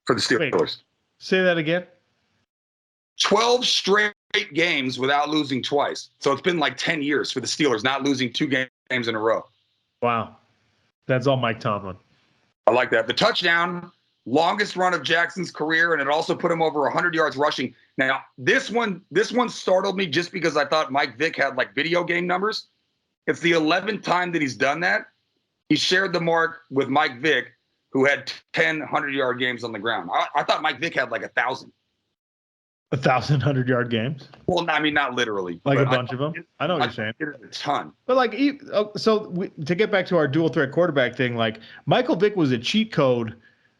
for the Steelers. Wait, say that again. 12 straight games without losing twice. So it's been like 10 years for the Steelers, not losing 2 games in a row. Wow. That's all Mike Tomlin. I like that. The touchdown, longest run of Jackson's career, and it also put him over 100 yards rushing. Now, this one startled me just because I thought Mike Vick had like video game numbers. It's the 11th time that he's done that. He shared the mark with Mike Vick, who had 10 100-yard games on the ground. I thought Mike Vick had like 1,000. 1,000 100-yard games? Well, I mean, not literally. Like a bunch of them? I know what you're saying. A ton. But like, to get back to our dual threat quarterback thing, like Michael Vick was a cheat code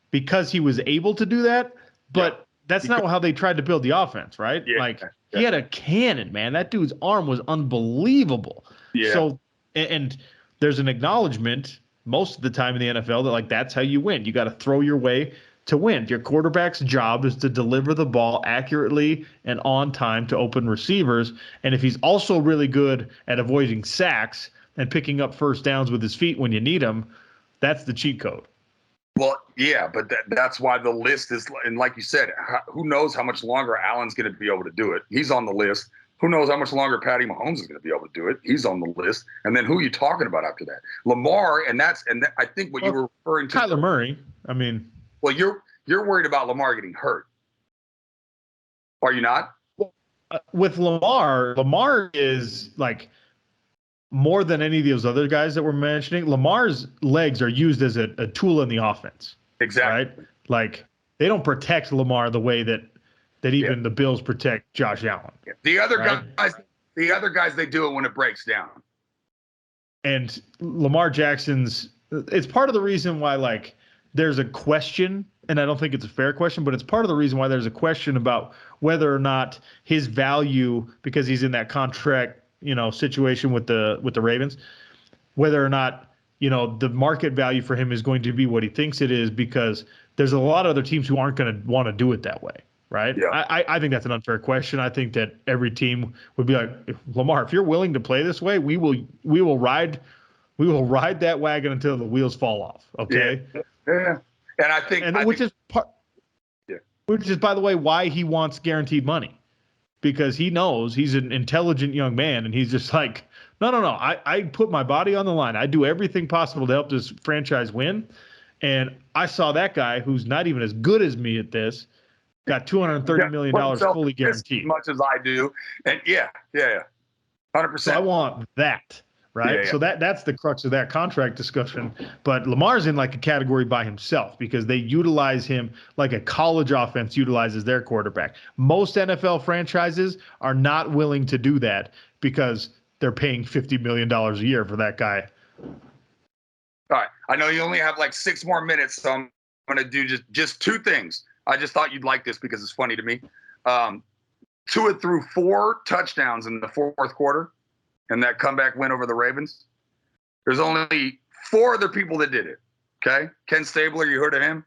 because he was able to do that, but that's not how they tried to build the offense, right? Yeah. Like he had a cannon, man. That dude's arm was unbelievable. Yeah. So, and there's an acknowledgement most of the time in the NFL that like that's how you win. You got to throw your way to win. Your quarterback's job is to deliver the ball accurately and on time to open receivers. And if he's also really good at avoiding sacks and picking up first downs with his feet when you need them, that's the cheat code. Well, yeah, but that's why the list is, and like you said, who knows how much longer Allen's going to be able to do it. He's on the list. Who knows how much longer Patty Mahomes is going to be able to do it. He's on the list. And then who are you talking about after that? Lamar, and I think what you were referring to. Kyler Murray. I mean. Well, you're worried about Lamar getting hurt. Are you not? With Lamar is like more than any of those other guys that we're mentioning. Lamar's legs are used as a tool in the offense. Exactly. Right? Like they don't protect Lamar the way that even the Bills protect Josh Allen. Yeah. The other guys, they do it when it breaks down. And Lamar Jackson's, it's part of the reason why like there's a question, and I don't think it's a fair question, but it's part of the reason why there's a question about whether or not his value, because he's in that contract, situation with the Ravens, whether or not, the market value for him is going to be what he thinks it is, because there's a lot of other teams who aren't going to want to do it that way. Right. Yeah. I think that's an unfair question. I think that every team would be like, Lamar, if you're willing to play this way, we will ride that wagon until the wheels fall off. Okay. Yeah. And I think, which is, by the way, why he wants guaranteed money, because he knows he's an intelligent young man, and he's just like, no. I put my body on the line. I do everything possible to help this franchise win. And I saw that guy who's not even as good as me at this got $230 million fully guaranteed. As much as I do. And 100%. So I want that. Right. Yeah. So that's the crux of that contract discussion. But Lamar's in like a category by himself because they utilize him like a college offense utilizes their quarterback. Most NFL franchises are not willing to do that because they're paying $50 million a year for that guy. All right. I know you only have like 6 more minutes, so I'm going to do just 2 things. I just thought you'd like this because it's funny to me. 2 through 4 touchdowns in the fourth quarter. And that comeback win over the Ravens. There's only 4 other people that did it. Okay, Ken Stabler, you heard of him?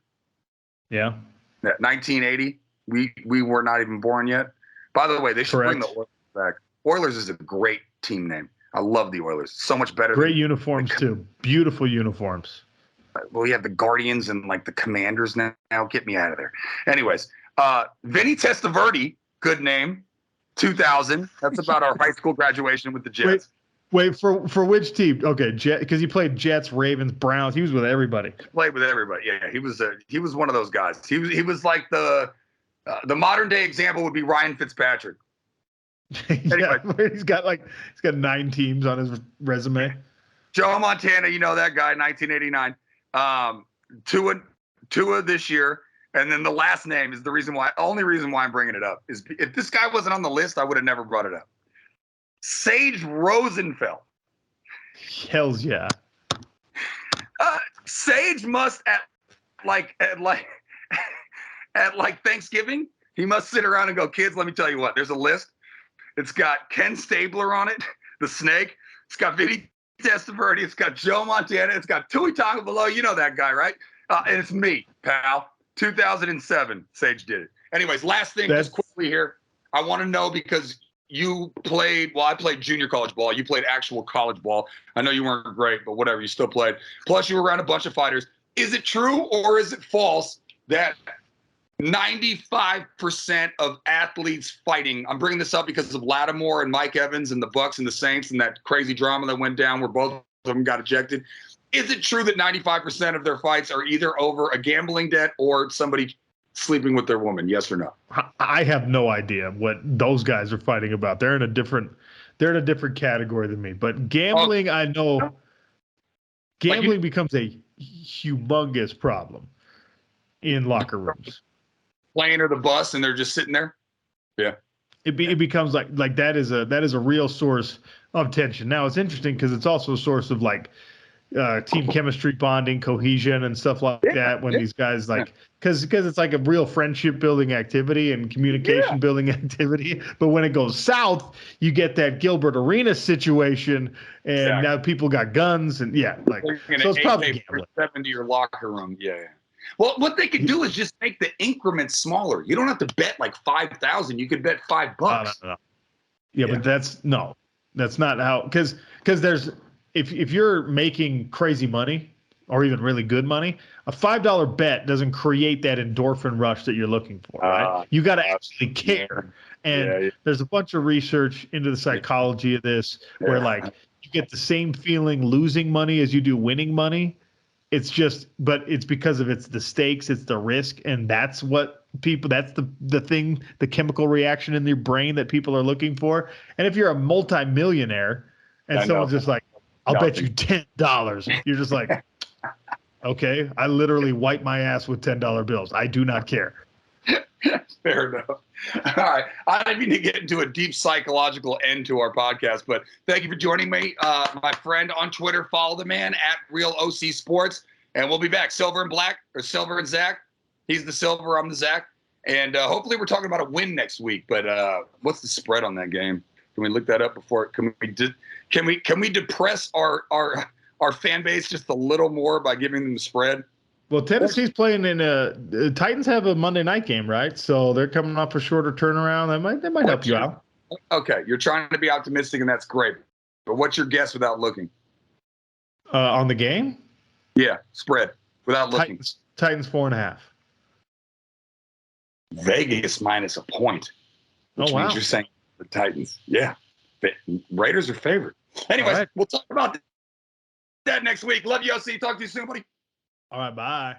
Yeah. 1980. We were not even born yet. By the way, they should bring the Oilers back. Oilers is a great team name. I love the Oilers. So much better. Great uniforms too. Beautiful uniforms. Well, we have the Guardians and like the Commanders now. Get me out of there. Anyways, Vinny Testaverde, good name. 2000. That's about our high school graduation with the Jets. Wait, for which team? Okay, because he played Jets, Ravens, Browns. He was with everybody. Played with everybody. Yeah, he was one of those guys. He was like the modern day example would be Ryan Fitzpatrick. Yeah, he's got 9 teams on his resume. Joe Montana, you know that guy, 1989. Tua this year, and then the last name is the only reason why I'm bringing it up is if this guy wasn't on the list, I would have never brought it up. Sage Rosenfeld. Hells yeah. Sage must at Thanksgiving, he must sit around and go, kids, let me tell you what, there's a list. It's got Ken Stabler on it, the snake. It's got Vinny Testaverde. It's got Joe Montana. It's got Tui Tagovailoa. You know that guy, right? And it's me, pal. 2007, Sage did it. Anyways, last thing, just quickly here. I want to know because you played, I played junior college ball. You played actual college ball. I know you weren't great, but whatever, you still played. Plus, you were around a bunch of fighters. Is it true or is it false that 95% of athletes fighting, I'm bringing this up because of Lattimore and Mike Evans and the Bucks and the Saints and that crazy drama that went down where both of them got ejected. Is it true that 95% of their fights are either over a gambling debt or somebody sleeping with their woman? Yes or no? I have no idea what those guys are fighting about. They're in a different category than me. But gambling, I know gambling becomes a humongous problem in locker rooms. Plane or the bus, and they're just sitting there. Yeah, it becomes like that is a real source of tension. Now it's interesting because it's also a source of team chemistry, bonding, cohesion, and stuff like that. When these guys because it's like a real friendship building activity and communication building activity. But when it goes south, you get that Gilbert Arenas situation, and now people got guns and so it's probably gambling. Into your locker room. Yeah. Well, what they could do is just make the increments smaller. You don't have to bet like 5,000. You could bet $5. No. Yeah, but that's not how because there's if you're making crazy money or even really good money, a $5 bet doesn't create that endorphin rush that you're looking for, right? You got to actually care. And there's a bunch of research into the psychology of this where you get the same feeling losing money as you do winning money. It's but it's because of the stakes, it's the risk, and that's what that's the thing, the chemical reaction in your brain that people are looking for. And if you're a multimillionaire and someone's just like, I'll bet you $10, you're just like, okay, I literally wipe my ass with $10 bills. I do not care. Fair enough. All right. I didn't mean to get into a deep psychological end to our podcast, but thank you for joining me. My friend on Twitter, follow the man at Real OC Sports, and we'll be back. Silver and Black, or Silver and Zach. He's the Silver, I'm the Zach. And hopefully we're talking about a win next week. But what's the spread on that game? Can we look that up before? Can we depress our fan base just a little more by giving them the spread? Well, Tennessee's playing in the Titans have a Monday night game, right? So they're coming off a shorter turnaround. That might help you out. Okay, you're trying to be optimistic, and that's great. But what's your guess without looking? On the game? Yeah, spread without looking. Titans 4.5. Vegas minus a point. Which means you're saying the Titans. Yeah, Raiders are favored. Anyways, We'll talk about that next week. Love you, OC. Talk to you soon, buddy. All right, bye.